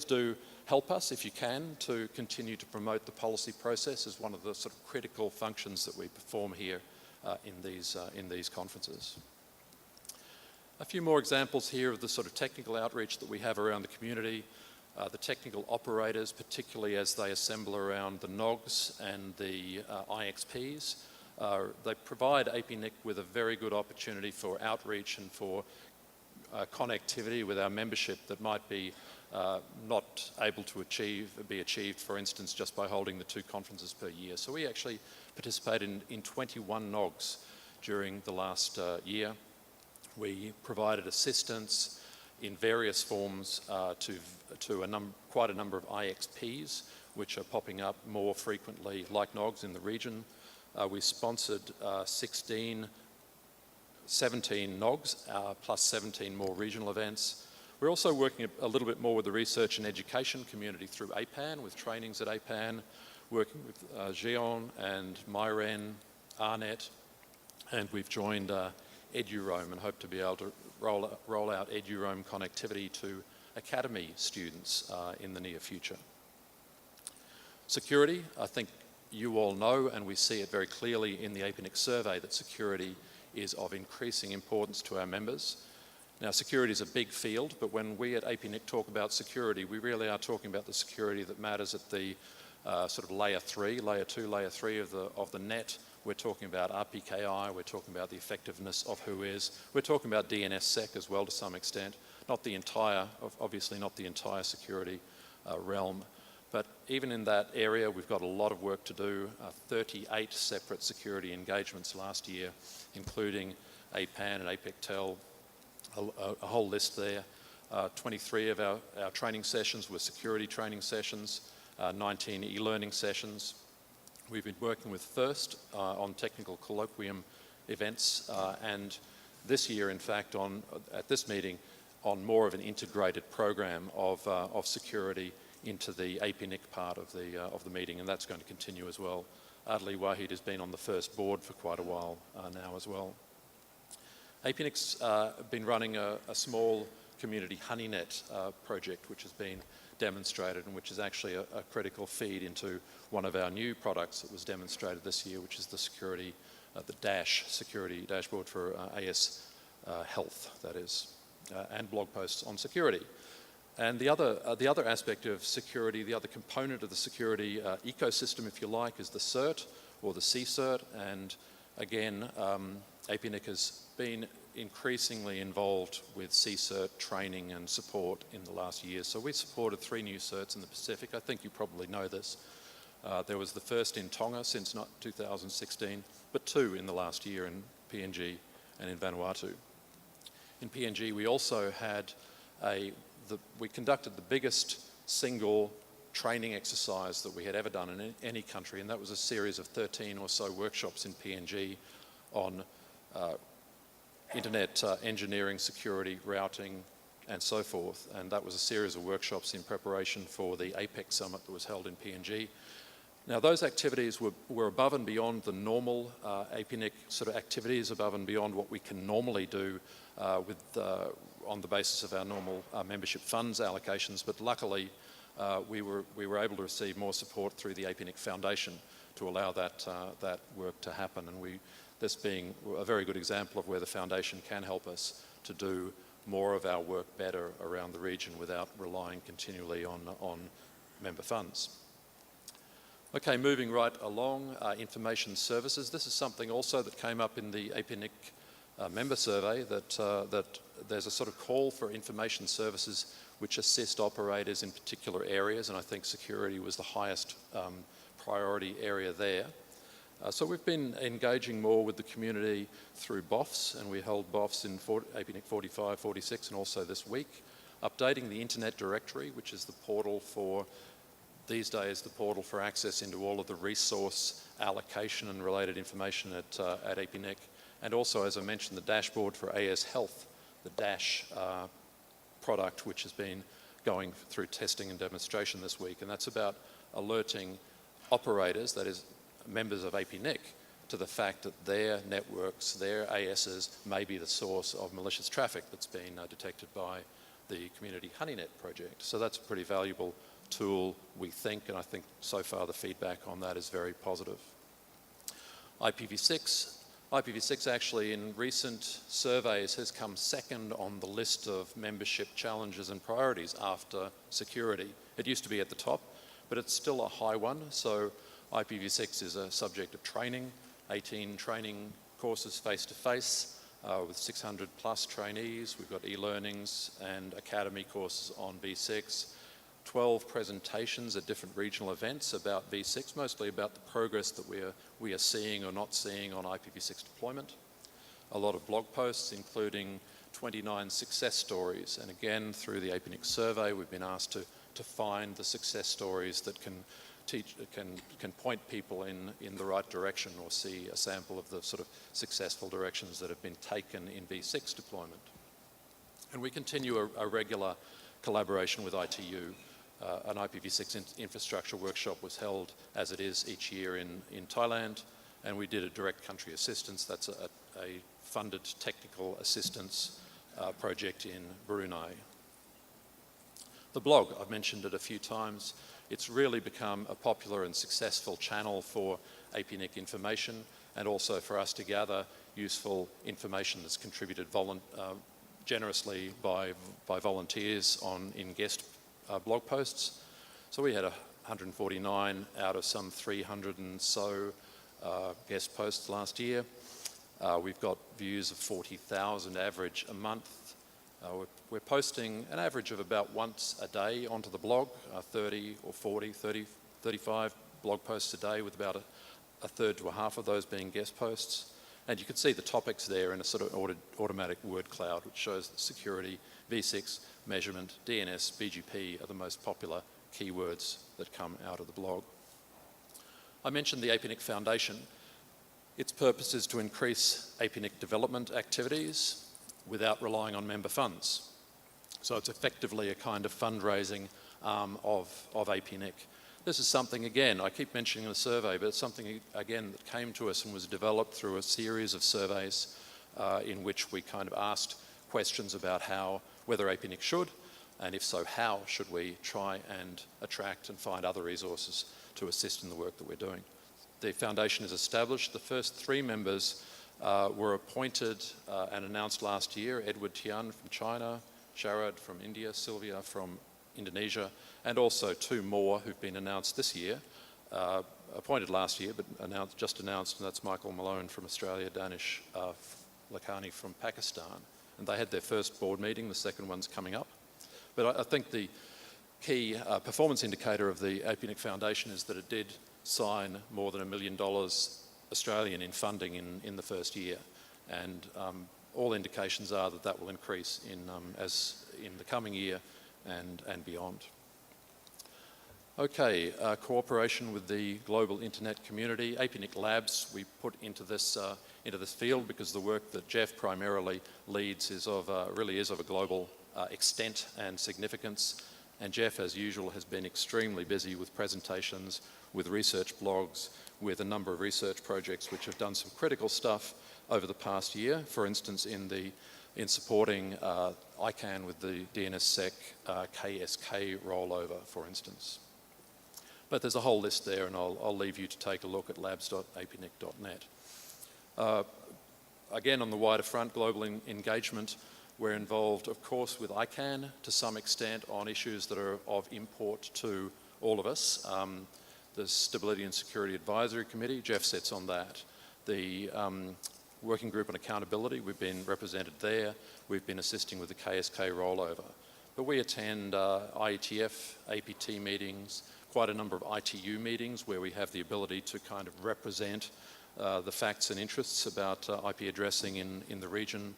do help us, if you can, to continue to promote the policy process as one of the sort of critical functions that we perform here in these conferences. A few more examples here of the sort of technical outreach that we have around the community. The technical operators, particularly as they assemble around the NOGs and the IXPs, they provide APNIC with a very good opportunity for outreach and for connectivity with our membership that might be not able to be achieved, for instance, just by holding the 2 conferences per year. So we actually participated in 21 NOGs during the last year. We provided assistance in various forms to quite a number of IXPs, which are popping up more frequently like NOGs in the region. We sponsored 17 NOGs, plus 17 more regional events. We're also working a little bit more with the research and education community through APAN, with trainings at APAN, working with Gion and Myren, ARNet, and we've joined EduRoam and hope to be able to roll out EduRoam connectivity to academy students in the near future. Security, I think you all know, and we see it very clearly in the APNIC survey, that security is of increasing importance to our members. Now, security is a big field, but when we at APNIC talk about security, we really are talking about the security that matters at the sort of layer 3, layer 2, layer 3 of the net. We're talking about RPKI, we're talking about the effectiveness of WHOIS, we're talking about DNSSEC as well to some extent, obviously not the entire security realm. But even in that area, we've got a lot of work to do. 38 separate security engagements last year, including APAN and APECTEL, a whole list there. 23 of our training sessions were security training sessions, 19 e-learning sessions. We've been working with FIRST on technical colloquium events, and this year, in fact, at this meeting, on more of an integrated program of security into the APNIC part of the meeting, and that's going to continue as well. Adli Wahid has been on the FIRST board for quite a while now as well. APNIC's been running a small community HoneyNet project, which has been demonstrated and which is actually a critical feed into one of our new products that was demonstrated this year, which is the security, the DASH security dashboard for AS Health, that is, and blog posts on security. And the other aspect of security, the other component of the security ecosystem, if you like, is the CERT or the CERT. And again, APNIC has been increasingly involved with CERT training and support in the last year. So we supported 3 new CERTs in the Pacific. I think you probably know this. There was the first in Tonga since 2016, but 2 in the last year in PNG and in Vanuatu. In PNG, we also had we conducted the biggest single training exercise that we had ever done in any country, and that was a series of 13 or so workshops in PNG on internet engineering, security, routing, and so forth. And that was a series of workshops in preparation for the APEC summit that was held in PNG. Now, those activities were above and beyond the normal APNIC sort of activities, above and beyond what we can normally do on the basis of our normal membership funds allocations, but luckily we were able to receive more support through the APNIC Foundation to allow that work to happen, and this being a very good example of where the Foundation can help us to do more of our work better around the region without relying continually on member funds. Okay, moving right along, information services. This is something also that came up in the APNIC member survey, that there's a sort of call for information services which assist operators in particular areas, and I think security was the highest priority area there. So we've been engaging more with the community through BOFs, and we held BOFs in APNIC 45, 46, and also this week, updating the Internet Directory, which is the portal for, these days, the portal for access into all of the resource allocation and related information at APNIC, and also, as I mentioned, the dashboard for AS Health, the DASH product, which has been going through testing and demonstration this week, and that's about alerting operators, that is, members of APNIC, to the fact that their networks, their ASs, may be the source of malicious traffic that's been detected by the Community HoneyNet project. So that's a pretty valuable tool, we think, and I think so far the feedback on that is very positive. IPv6 actually in recent surveys has come second on the list of membership challenges and priorities after security. It used to be at the top, but it's still a high one. So IPv6 is a subject of training, 18 training courses face-to-face with 600 plus trainees. We've got e-learnings and academy courses on V6, 12 presentations at different regional events about V6, mostly about the progress that we are seeing or not seeing on IPv6 deployment. A lot of blog posts, including 29 success stories. And again, through the APNIC survey, we've been asked to find the success stories that can point people in the right direction, or see a sample of the sort of successful directions that have been taken in V6 deployment. And we continue a regular collaboration with ITU. An IPv6 infrastructure workshop was held, as it is each year, in Thailand, and we did a direct country assistance. That's a funded technical assistance project in Brunei. The blog, I've mentioned it a few times. It's really become a popular and successful channel for APNIC information, and also for us to gather useful information that's contributed generously by volunteers in guest blog posts. So we had 149 out of some 300 and so guest posts last year. We've got views of 40,000 average a month. We're posting an average of about once a day onto the blog, 30 or 40, 30, 35 blog posts a day, with about a third to a half of those being guest posts. And you can see the topics there in a sort of automatic word cloud, which shows that security, V6, measurement, DNS, BGP are the most popular keywords that come out of the blog. I mentioned the APNIC Foundation. Its purpose is to increase APNIC development activities without relying on member funds. So it's effectively a kind of fundraising arm of APNIC. This is something, again, I keep mentioning in the survey, but it's something, again, that came to us and was developed through a series of surveys in which we kind of asked questions about whether APNIC should, and if so, how should we try and attract and find other resources to assist in the work that we're doing. The foundation is established. The first 3 members were appointed and announced last year: Edward Tian from China, Sharad from India, Sylvia from Indonesia, and also 2 more who've been announced this year, appointed last year, but just announced, and that's Michael Malone from Australia, Danish Lakhani from Pakistan. And they had their first board meeting, the second one's coming up. But I think the key performance indicator of the APNIC Foundation is that it did sign more than $1 million Australian in funding in the first year. And all indications are that that will increase in the coming year and beyond. Okay, cooperation with the global internet community. APNIC Labs we put into this field because the work that Jeff primarily leads really is of a global extent and significance. And Jeff, as usual, has been extremely busy with presentations, with research blogs, with a number of research projects which have done some critical stuff over the past year. For instance, in supporting ICANN with the DNSSEC KSK rollover, for instance. But there's a whole list there, and I'll leave you to take a look at labs.apnic.net. Again, on the wider front, global engagement, we're involved, of course, with ICANN to some extent on issues that are of import to all of us. The Stability and Security Advisory Committee, Jeff sits on that. The Working Group on Accountability, we've been represented there. We've been assisting with the KSK rollover. But we attend IETF, APT meetings, quite a number of ITU meetings where we have the ability to kind of represent the facts and interests about IP addressing in the region,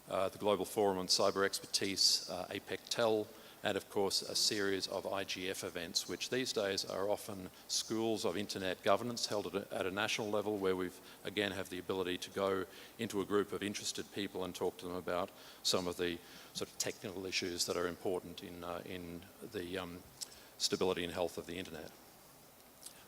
the Global Forum on Cyber Expertise, APEC-TEL, and of course a series of IGF events, which these days are often schools of internet governance held at a national level, where we've again have the ability to go into a group of interested people and talk to them about some of the sort of technical issues that are important in the stability and health of the internet.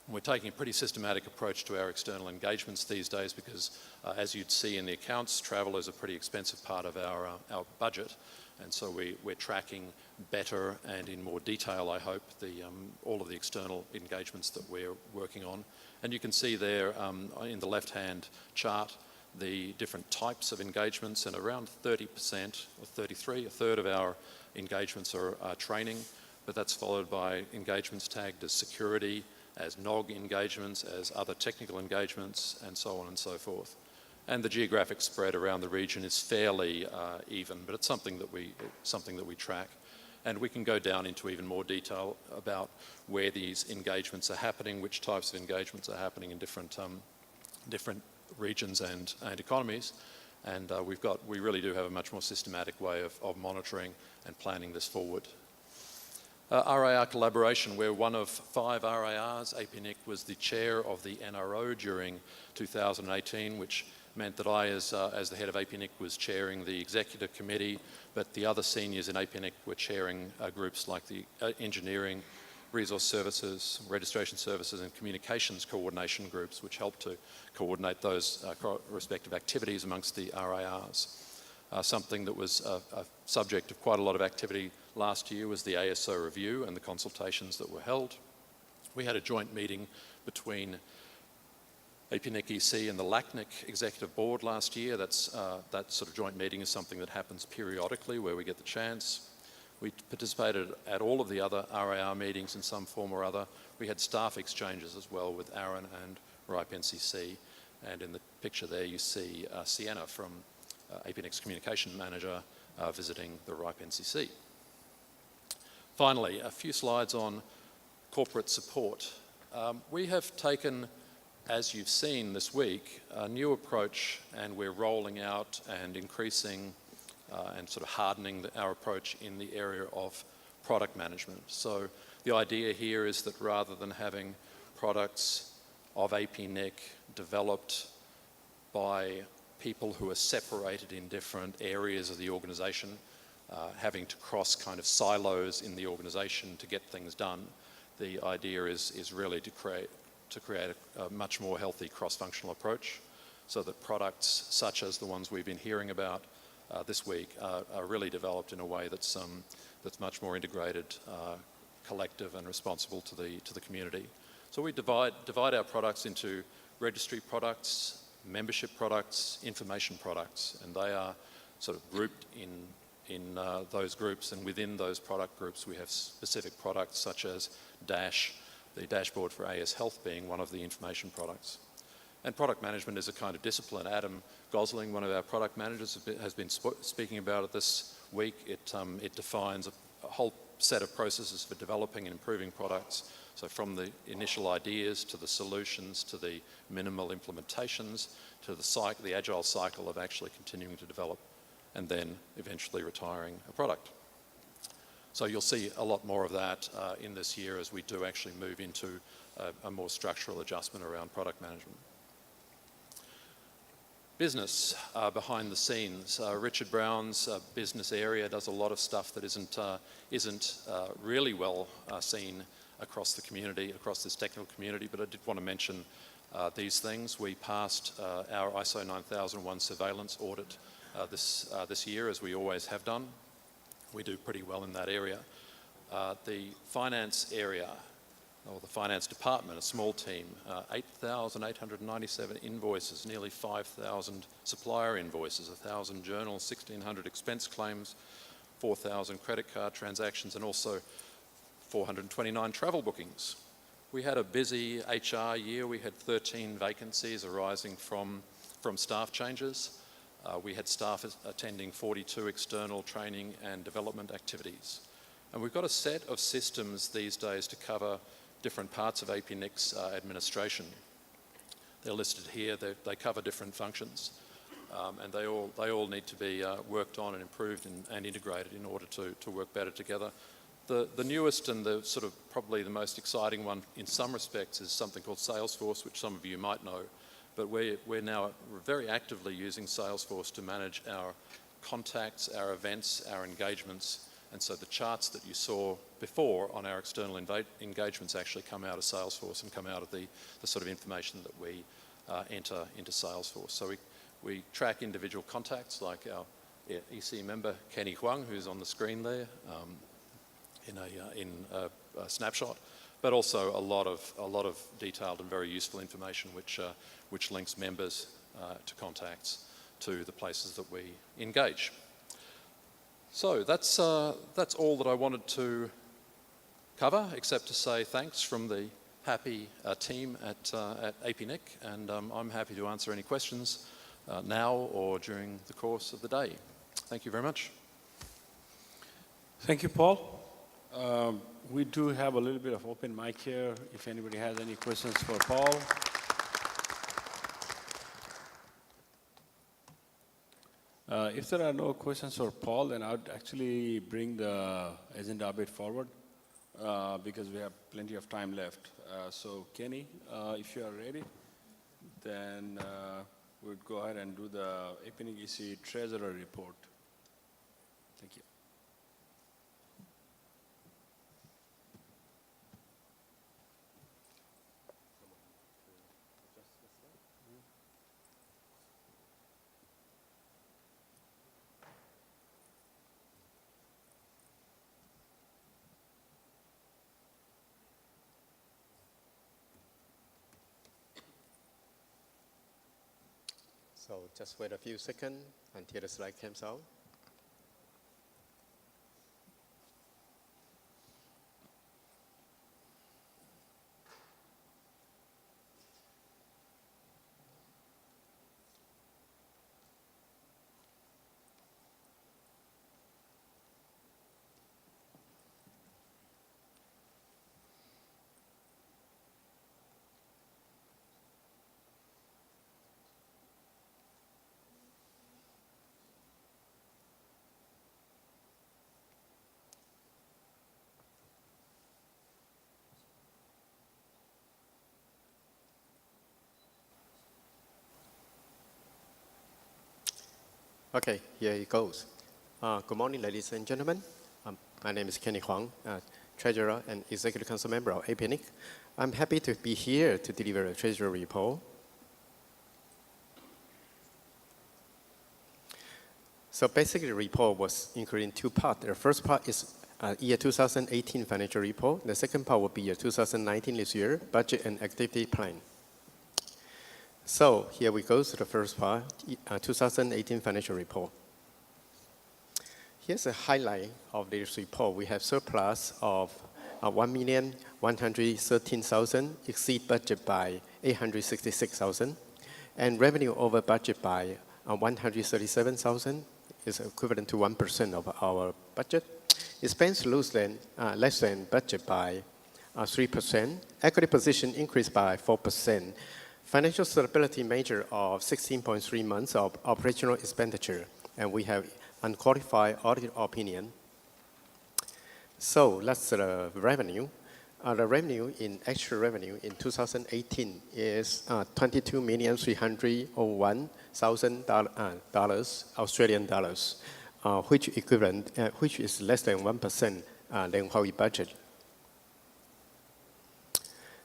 And we're taking a pretty systematic approach to our external engagements these days because, as you'd see in the accounts, travel is a pretty expensive part of our budget, and so we're tracking better and in more detail, I hope, all of the external engagements that we're working on. And you can see there in the left-hand chart the different types of engagements, and around 30% or 33, a third of our engagements are training, but that's followed by engagements tagged as security, as NOG engagements, as other technical engagements, and so on and so forth. And the geographic spread around the region is fairly even, but it's something that we track. And we can go down into even more detail about where these engagements are happening, which types of engagements are happening in different regions and economies. And we really do have a much more systematic way of monitoring and planning this forward. RIR Collaboration, we're one of 5 RIRs. APNIC was the chair of the NRO during 2018, which meant that I, as the head of APNIC, was chairing the executive committee, but the other seniors in APNIC were chairing groups like the engineering, resource services, registration services, and communications coordination groups, which helped to coordinate those respective activities amongst the RIRs. Something that was a subject of quite a lot of activity last year was the ASO review and the consultations that were held. We had a joint meeting between APNIC EC and the LACNIC Executive Board last year. That sort of joint meeting is something that happens periodically where we get the chance. We participated at all of the other RIR meetings in some form or other. We had staff exchanges as well with Aaron and RIPE NCC. And in the picture there you see Sienna from APNIC's communication manager visiting the RIPE NCC. Finally, a few slides on corporate support. We have taken, as you've seen this week, a new approach, and we're rolling out and increasing and sort of hardening our approach in the area of product management. So the idea here is that rather than having products of APNIC developed by people who are separated in different areas of the organization, having to cross kind of silos in the organization to get things done, the idea is really to create a much more healthy cross-functional approach so that products such as the ones we've been hearing about this week are really developed in a way that's much more integrated, collective and responsible to the community. So we divide our products into registry products, membership products, information products, and they are sort of grouped in those groups, and within those product groups we have specific products such as DASH, the dashboard for AS Health being one of the information products. And product management is a kind of discipline. Adam Gosling, one of our product managers, has been speaking about it this week. It defines a whole set of processes for developing and improving products. So from the initial ideas to the solutions to the minimal implementations to the agile cycle of actually continuing to develop and then eventually retiring a product. So you'll see a lot more of that in this year as we do actually move into a more structural adjustment around product management. Business behind the scenes. Richard Brown's business area does a lot of stuff that isn't really well seen across the community, across this technical community, but I did want to mention these things. We passed our ISO 9001 surveillance audit this year, as we always have done. We do pretty well in that area. The finance area, or the finance department, a small team, 8,897 invoices, nearly 5,000 supplier invoices, 1,000 journals, 1,600 expense claims, 4,000 credit card transactions, and also 429 travel bookings. We had a busy HR year. We had 13 vacancies arising from staff changes. We had staff attending 42 external training and development activities. And we've got a set of systems these days to cover different parts of APNIC's administration. They're listed here. They cover different functions. And they all need to be worked on and improved and integrated in order to work better together. The newest and the sort of probably the most exciting one in some respects is something called Salesforce, which some of you might know. But we're now very actively using Salesforce to manage our contacts, our events, our engagements. And so the charts that you saw before on our external engagements actually come out of Salesforce and come out of the sort of information that we enter into Salesforce. So we track individual contacts like our EC member, Kenny Huang, who's on the screen there in a snapshot, but also a lot of detailed and very useful information which links members to contacts to the places that we engage. So that's all that I wanted to cover, except to say thanks from the happy team at APNIC, and I'm happy to answer any questions now or during the course of the day. Thank you very much. Thank you, Paul. We do have a little bit of open mic here if anybody has any questions for Paul. If there are no questions for Paul, then I would actually bring the agenda a bit forward because we have plenty of time left. So Kenny, if you are ready, then we'll go ahead and do the APNIC EC Treasurer Report. Thank you. So just wait a few seconds until the slide comes out. Okay, here it goes. Good morning, ladies and gentlemen. My name is Kenny Huang, Treasurer and Executive Council Member of APNIC. I'm happy to be here to deliver a Treasury report. So basically, the report was included in two parts. The first part is year 2018 financial report. The second part will be year 2019 this year, budget and activity plan. So here we go to the first part, 2018 financial report. Here's a highlight of this report. We have surplus of 1,113,000, exceed budget by 866,000, and revenue over budget by 137,000 is equivalent to 1% of our budget. Expense less than budget by 3%. Equity position increased by 4%. Financial stability measure of 16.3 months of operational expenditure, and we have unqualified audit opinion. So that's the revenue. The revenue in actual revenue in 2018 is $22,301,000 Australian dollars, which is less than 1% than what we budget.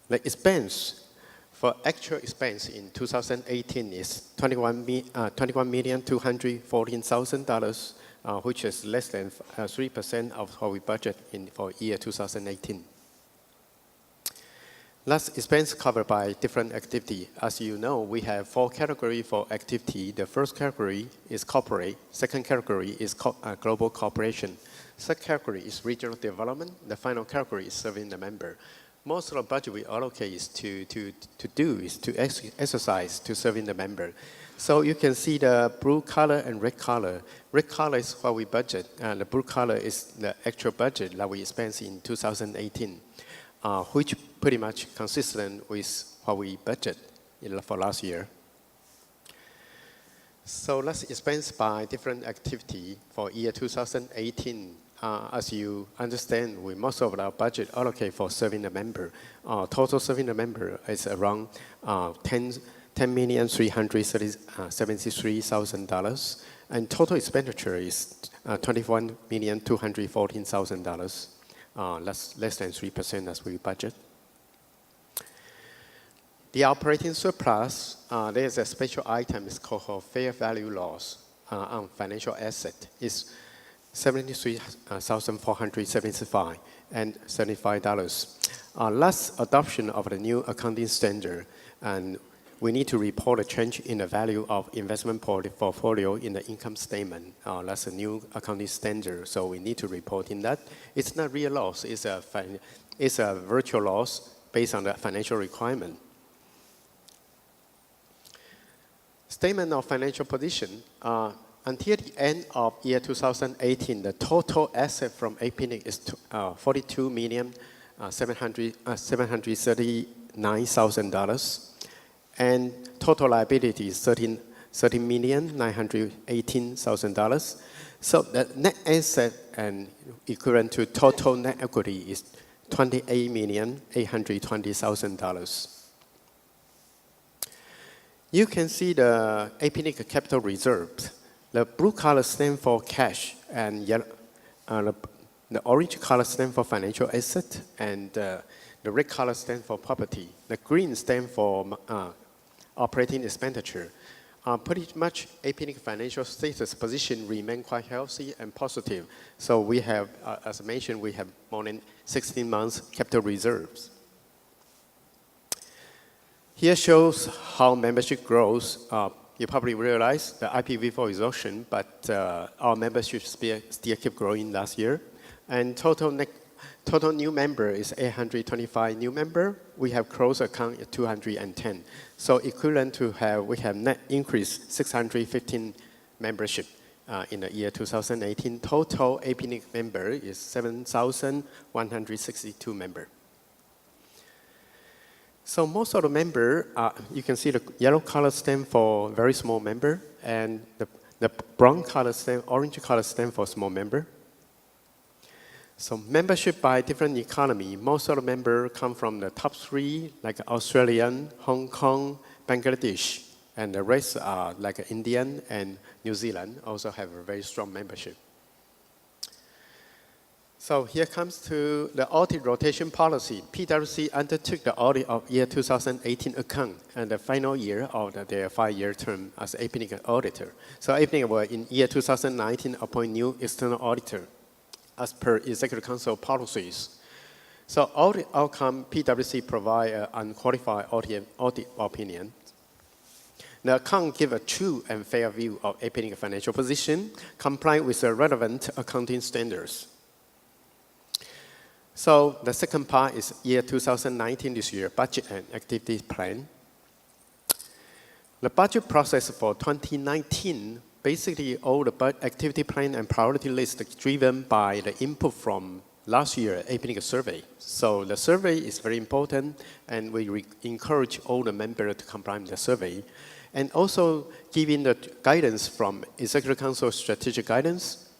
The expense for actual expense in 2018 is $21,214,000, which is less than 3% of what we budget for year 2018. Last expense covered by different activity. As you know, we have 4 categories for activity. The first category is corporate. Second category is global cooperation. Third category is regional development. The final category is serving the member. Most of the budget we allocate is to exercise to serving the member. So you can see the blue color and red color. Red color is what we budget, and the blue color is the actual budget that we spent in 2018, which pretty much consistent with what we budget for last year. So let's expense by different activity for year 2018. As you understand, most of our budget allocate for serving the member. Total serving the member is around $10,373,000, and total expenditure is $21,214,000. That's less than 3% as we budget. The operating surplus, there's a special item, it's called fair value loss on financial asset. It's $73,475 and $75. Last adoption of the new accounting standard, and we need to report a change in the value of investment portfolio in the income statement. That's a new accounting standard, so we need to report in that. It's not real loss, it's a virtual loss based on the financial requirement. Statement of financial position. Until the end of year 2018, the total asset from APNIC is $42,739,000, and total liability is $13,918,000. So the net asset and equivalent to total net equity is $28,820,000. You can see the APNIC capital reserves. The blue color stands for cash, and yellow, the orange color stands for financial asset, and the red color stands for property. The green stands for operating expenditure. Pretty much APNIC financial status position remain quite healthy and positive. So we have, as I mentioned, we have more than 16 months capital reserves. Here shows how membership grows. You probably realize the IPv4 is auction, but our membership still keep growing last year. And total new member is 825 new member. We have closed account at 210. So equivalent to we have net increase 615 membership in the year 2018. Total APNIC member is 7,162 member. So most of the member, you can see the yellow color stand for very small member, and the brown color orange color stand for small member. So membership by different economy, most of the member come from the top 3, like Australian, Hong Kong, Bangladesh, and the rest are like Indian and New Zealand also have a very strong membership. So here comes to the audit rotation policy. PwC undertook the audit of year 2018 account and the final year of their 5-year term as APNIC auditor. So APNIC will in year 2019 appoint new external auditor as per Executive Council policies. So audit outcome, PwC provide an unqualified audit opinion. The account give a true and fair view of APNIC financial position, complying with the relevant accounting standards. So the second part is year 2019, this year, budget and activity plan. The budget process for 2019, basically all the activity plan and priority list is driven by the input from last year APNIC survey. So the survey is very important, and we encourage all the members to comply with the survey. and also giving the guidance from Executive Council strategic guidance,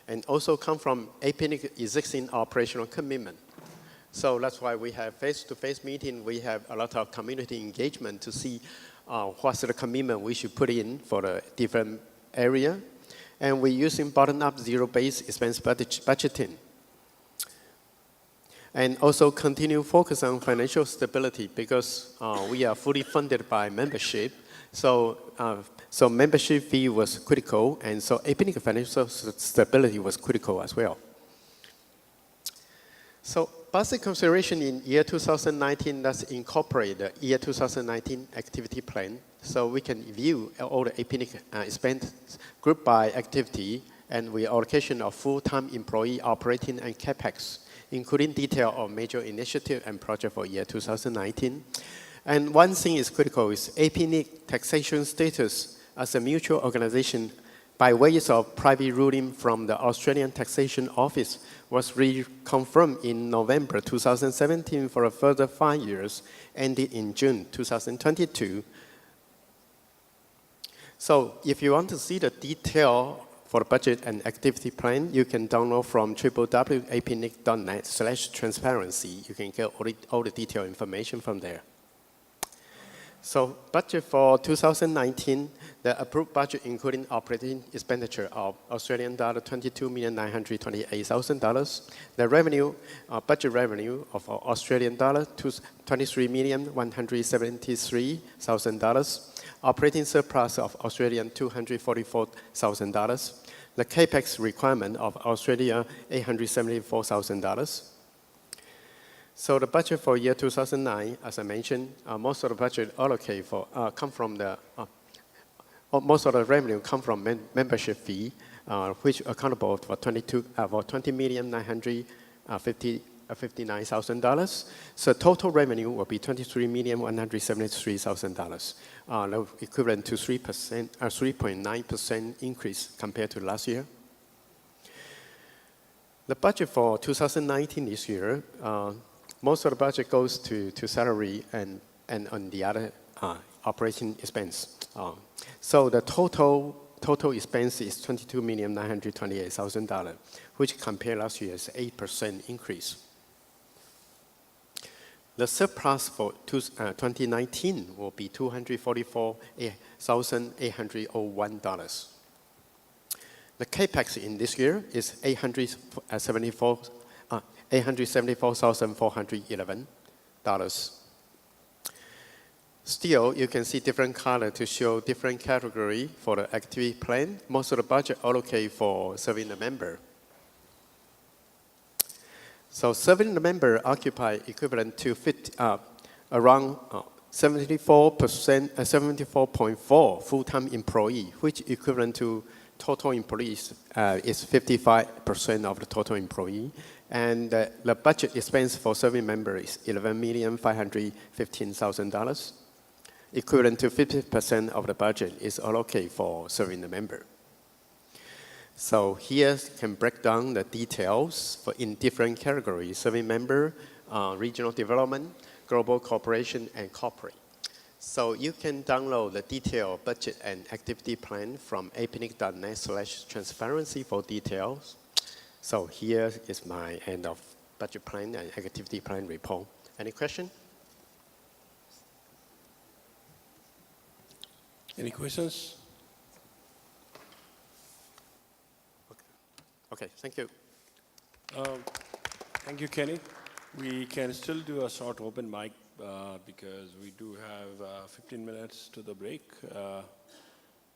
and also come from APNIC existing operational commitment. So that's why we have face-to-face meeting. We have a lot of community engagement to see what's the commitment we should put in for the different area. And we're using bottom-up zero-based expense budgeting. And also continue focus on financial stability because we are fully funded by membership. So membership fee was critical, and so APNIC financial stability was critical as well. So basic consideration in year 2019, let's incorporate the year 2019 activity plan. So we can view all the APNIC expense grouped by activity and with allocation of full-time employee operating and CapEx, including detail of major initiative and project for year 2019. And one thing is critical is APNIC taxation status as a mutual organization by ways of private ruling from the Australian Taxation Office was reconfirmed in November 2017 for a further 5 years, ended in June 2022. So if you want to see the detail for the budget and activity plan, you can download from www.apnic.net/transparency. You can get all the detailed information from there. So budget for 2019, the approved budget including operating expenditure of Australian dollar $22,928,000. The revenue, budget revenue of Australian dollar $23,173,000. Operating surplus of Australian $244,000. The capex requirement of Australia $874,000. So the budget for year 2009, as I mentioned, most of the budget allocate for come from the most of the revenue come from membership fee, which accountable for $20,959,000. So total revenue will be $23,173,000, equivalent to 3.9% increase compared to last year. The budget for 2019 this year. Most of the budget goes to salary and on the other operating expense. So the total expense is $22,928,000, which compared last year is 8% increase. The surplus for 2019 will be $244,801. The capex in this year is $874,411. Still, you can see different color to show different category for the activity plan. Most of the budget allocate for serving the member. So serving the member occupy equivalent to around 74.4 full-time employee, which equivalent to total employees is 55% of the total employee. And the budget expense for serving member is $11,515,000. Equivalent to 50% of the budget is allocated for serving the member. So here you can break down the details in different categories: serving member, regional development, global cooperation, and corporate. So you can download the detailed budget and activity plan from apnic.net/transparency for details. So here is my end of budget plan and activity plan report. Any question? Any questions? Okay, thank you. Thank you, Kenny. We can still do a short open mic because we do have 15 minutes to the break,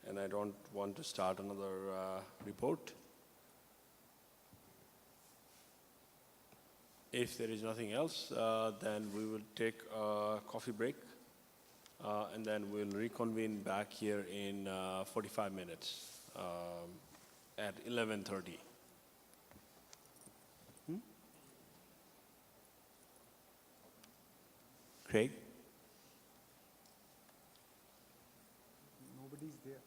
and I don't want to start another report. If there is nothing else, then we will take a coffee break, and then we'll reconvene back here in 45 minutes at 11:30. Craig? Nobody's there.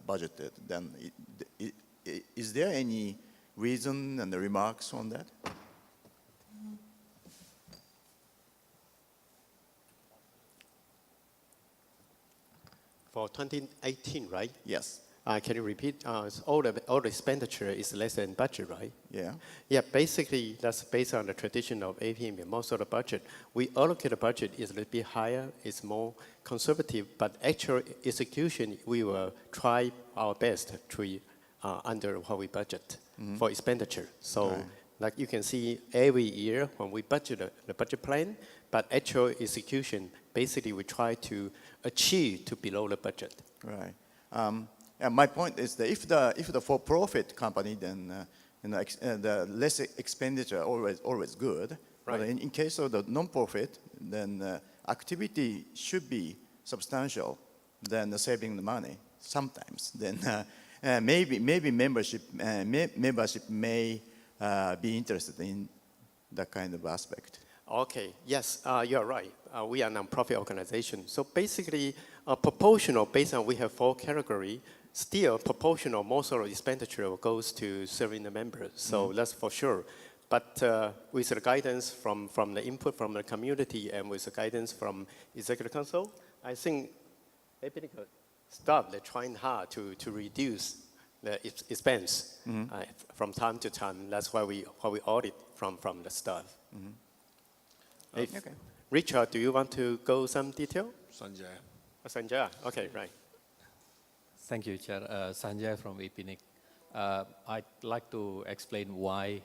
budgeted, then is there any reason and the remarks on that? For 2018, right? Yes. Can you repeat? All the expenditure is less than budget, right? Yeah. Yeah, basically, that's based on the tradition of APNIC. Most of the budget, we allocate the budget is a little bit higher, it's more conservative, but actual execution, we will try our best to under what we budget for expenditure. So, like you can see every year when we budget the budget plan, but actual execution, basically we try to achieve to below the budget. Right. And my point is that if the for-profit company, then the less expenditure always good. Right. But in case of the non-profit, then activity should be substantial than saving the money sometimes. Then maybe membership may be interested in that kind of aspect. Okay, yes, you're right. We are a non-profit organization. So basically, proportional, based on we have 4 categories, still proportional, most of the expenditure goes to serving the members. So that's for sure. But with the guidance from the input from the community and with the guidance from Executive Council, I think APNIC staff, they're trying hard to reduce the expense from time to time. That's why we audit from the staff. Okay. Richard, do you want to go some detail? Sanjay. Sanjay, okay, right. Thank you, Chair. Sanjay from APNIC. I'd like to explain why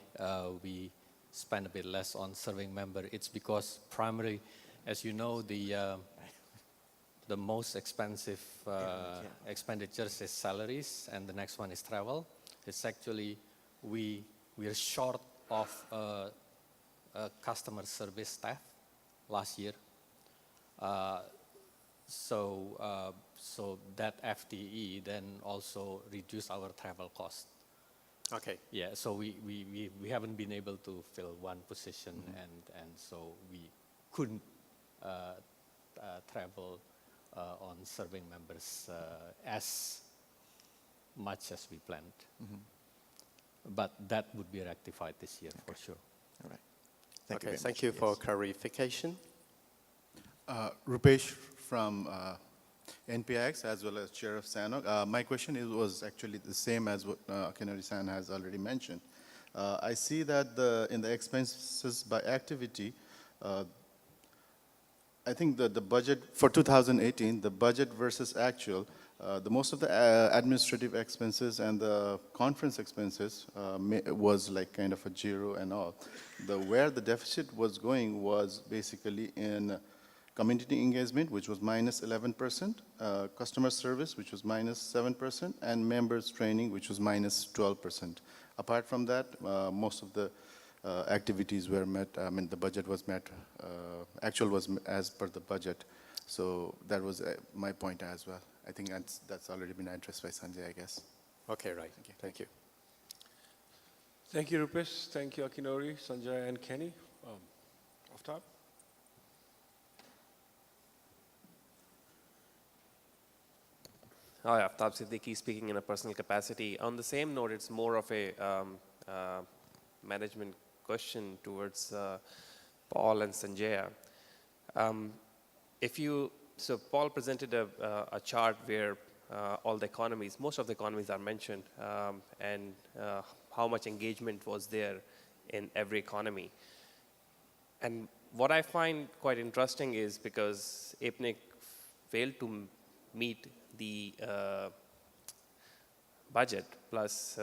we spend a bit less on serving member. It's because primarily, as you know, the most expensive expenditures is salaries, and the next one is travel. It's actually, we are short of customer service staff last year. So that FTE then also reduced our travel cost. Okay. Yeah, so we haven't been able to fill one position, and so we couldn't travel on serving members as much as we planned. But that would be rectified this year for sure. All right. Thank you for clarification. Rupesh from NPX as well as Chair of SANOG. My question was actually the same as what Akinori-san has already mentioned. I see that in the expenses by activity, I think that the budget for 2018, the budget versus actual, the most of the administrative expenses and the conference expenses was like kind of a zero and all. Where the deficit was going was basically in community engagement, which was minus 11%, customer service, which was minus 7%, and members training, which was minus 12%. Apart from that, most of the activities were met. I mean, the budget was met. Actual was as per the budget. So that was my point as well. I think that's already been addressed by Sanjay, I guess. Okay, right. Thank you. Thank you, Rupesh. Thank you, Akinori, Sanjay, and Kenny. Off top. Hi, Aftab Siddiqui speaking in a personal capacity. On the same note, it's more of a management question towards Paul and Sanjaya. So Paul presented a chart where all the economies, most of the economies are mentioned, and how much engagement was there in every economy. And what I find quite interesting is because APNIC failed to meet the budget, plus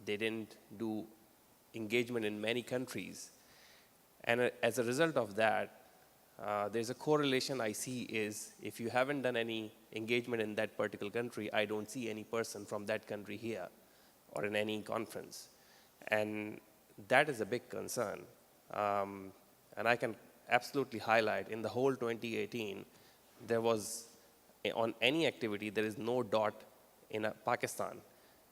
they didn't do engagement in many countries. And as a result of that, there's a correlation I see is if you haven't done any engagement in that particular country, I don't see any person from that country here or in any conference. And that is a big concern. And I can absolutely highlight in the whole 2018, there was, on any activity, there is no dot in Pakistan,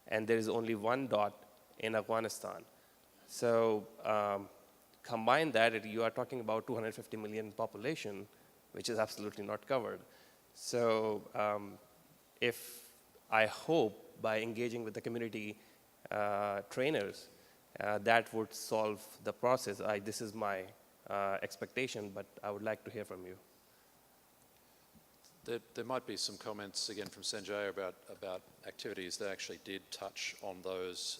and there is only one dot in Afghanistan. So combine that, you are talking about 250 million population, which is absolutely not covered. So if I hope by engaging with the community trainers, that would solve the process. This is my expectation, but I would like to hear from you. There might be some comments again from Sanjay about activities that actually did touch on those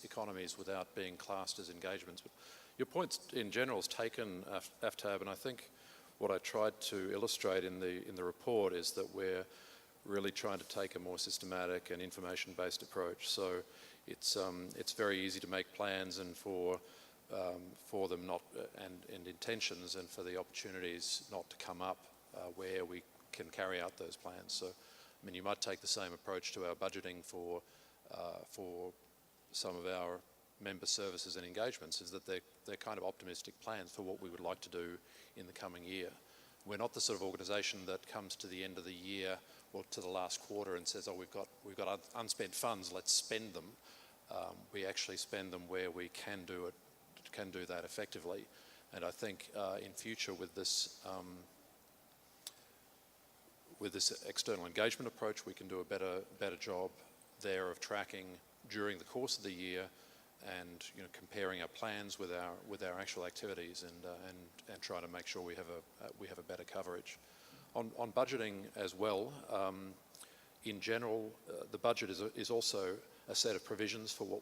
economies without being classed as engagements. But your point in general is taken, Aftab, and I think what I tried to illustrate in the report is that we're really trying to take a more systematic and information-based approach. So it's very easy to make plans and for them not and intentions and for the opportunities not to come up where we can carry out those plans. So, I mean, you might take the same approach to our budgeting for some of our member services and engagements, is that they're kind of optimistic plans for what we would like to do in the coming year. We're not the sort of organisation that comes to the end of the year or to the last quarter and says, oh, we've got unspent funds, let's spend them. We actually spend them where we can do that effectively. And I think in future with this external engagement approach, we can do a better job there of tracking during the course of the year and comparing our plans with our actual activities and try to make sure we have a better coverage. On budgeting as well, in general, the budget is also a set of provisions for what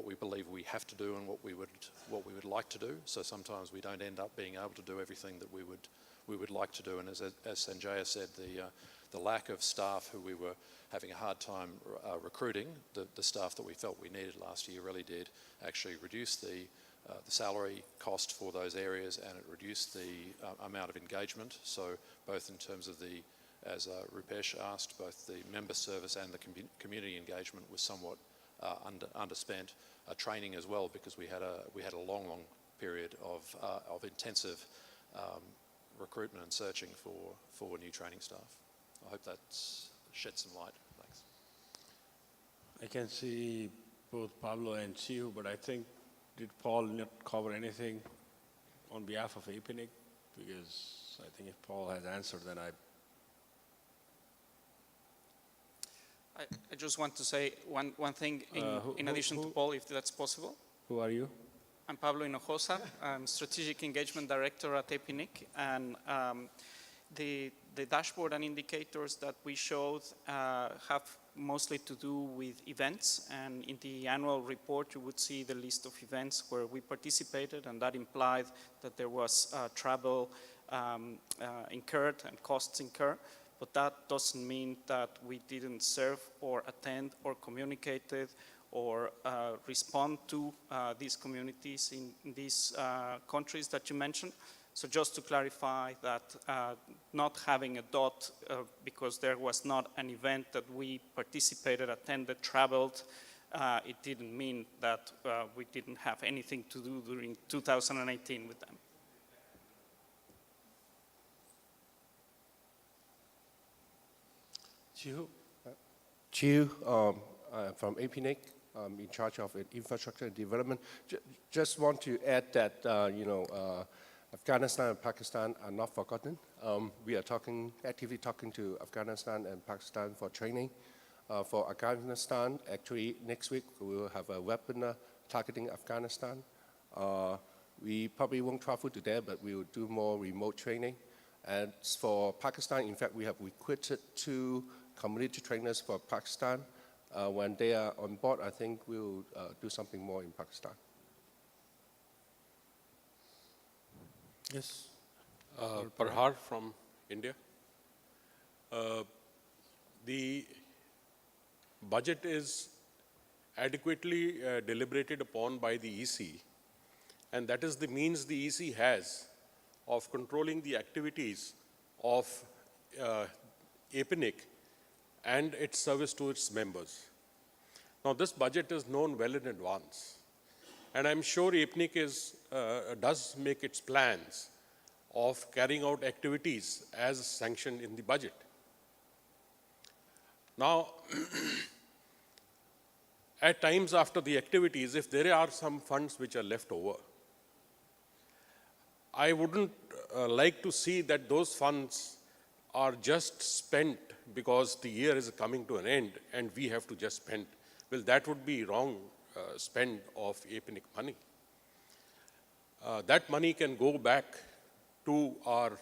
we believe we have to do and what we would like to do. So sometimes we don't end up being able to do everything that we would like to do. And as Sanjaya said, the lack of staff who we were having a hard time recruiting, the staff that we felt we needed last year really did actually reduce the salary cost for those areas, and it reduced the amount of engagement. So both in terms of as Rupesh asked, both the member service and the community engagement was somewhat underspent. Training as well, because we had a long period of intensive recruitment and searching for new training staff. I hope that's shed some light. Thanks. I can see both Pablo and Chiu, but I think, did Paul not cover anything on behalf of APNIC? Because I think if Paul has answered, then I just want to say one thing in addition to Paul, if that's possible. Who are you? I'm Pablo Hinojosa. I'm Strategic Engagement Director at APNIC, and the dashboard and indicators that we showed have mostly to do with events, and in the annual report you would see the list of events where we participated, and that implied that there was travel incurred and costs incurred. But that doesn't mean that we didn't serve or attend or communicated or respond to these communities in these countries that you mentioned. So just to clarify that not having a dot because there was not an event that we participated, attended, traveled, it didn't mean that we didn't have anything to do during 2018 with them. Chiu, from APNIC, I'm in charge of infrastructure and development. Just want to add that, Afghanistan and Pakistan are not forgotten. We are actively talking to Afghanistan and Pakistan for training. For Afghanistan, actually next week we will have a webinar targeting Afghanistan. We probably won't travel to there, but we will do more remote training. And for Pakistan, in fact, we have recruited 2 community trainers for Pakistan. When they are on board, I think we'll do something more in Pakistan. Yes. Parhar from India. The budget is adequately deliberated upon by the EC, and that is the means the EC has of controlling the activities of APNIC and its service to its members. Now, this budget is known well in advance, and I'm sure APNIC does make its plans of carrying out activities as sanctioned in the budget. Now, at times after the activities, if there are some funds which are left over, I wouldn't like to see that those funds are just spent because the year is coming to an end and we have to just spend. Well, that would be wrong spend of APNIC money. That money can go back to our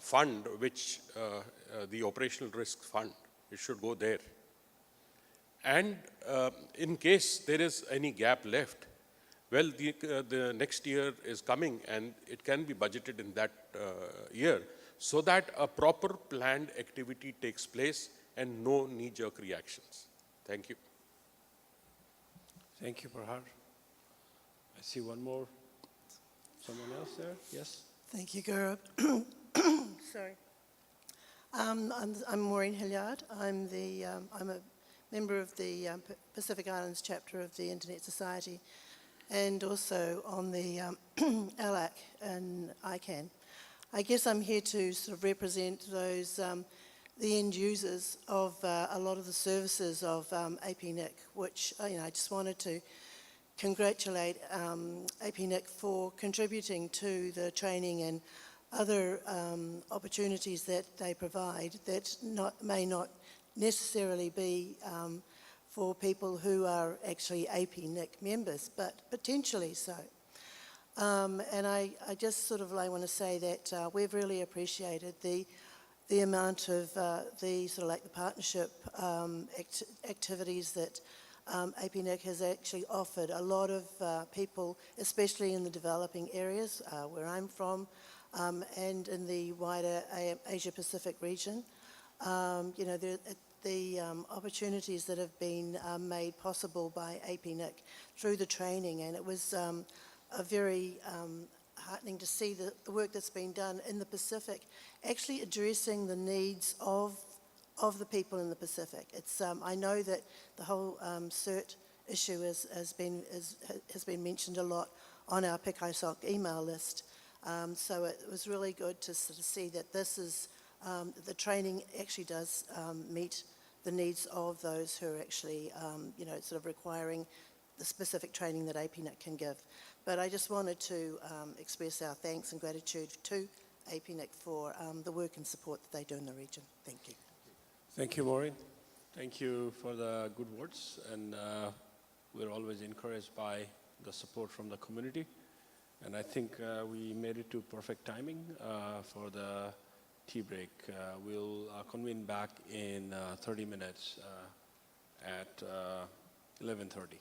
fund, which the operational risk fund, it should go there. And in case there is any gap left, well, the next year is coming and it can be budgeted in that year so that a proper planned activity takes place and no knee-jerk reactions. Thank you. Thank you, Prahar. I see one more. Someone else there? Yes? Thank you, Gaurav. Sorry. I'm Maureen Hilliard. I'm a member of the Pacific Islands chapter of the Internet Society and also on the ALAC and ICANN. I guess I'm here to sort of represent those, the end users of a lot of the services of APNIC, which I just wanted to congratulate APNIC for contributing to the training and other opportunities that they provide that may not necessarily be for people who are actually APNIC members, but potentially so. And I just sort of want to say that we've really appreciated the amount of the sort of like the partnership activities that APNIC has actually offered a lot of people, especially in the developing areas where I'm from, and in the wider Asia-Pacific region. The opportunities that have been made possible by APNIC through the training, and it was a very heartening to see the work that's been done in the Pacific, actually addressing the needs of the people in the Pacific. It's I know that the whole CERT issue has been mentioned a lot on our PICISOC email list. So it was really good to sort of see that this is the training actually does meet the needs of those who are actually sort of requiring the specific training that APNIC can give. But I just wanted to express our thanks and gratitude to APNIC for the work and support that they do in the region. Thank you. Thank you, Maureen. Thank you for the good words, and we're always encouraged by the support from the community. And I think we made it to perfect timing for the tea break. We'll convene back in 30 minutes at 11:30.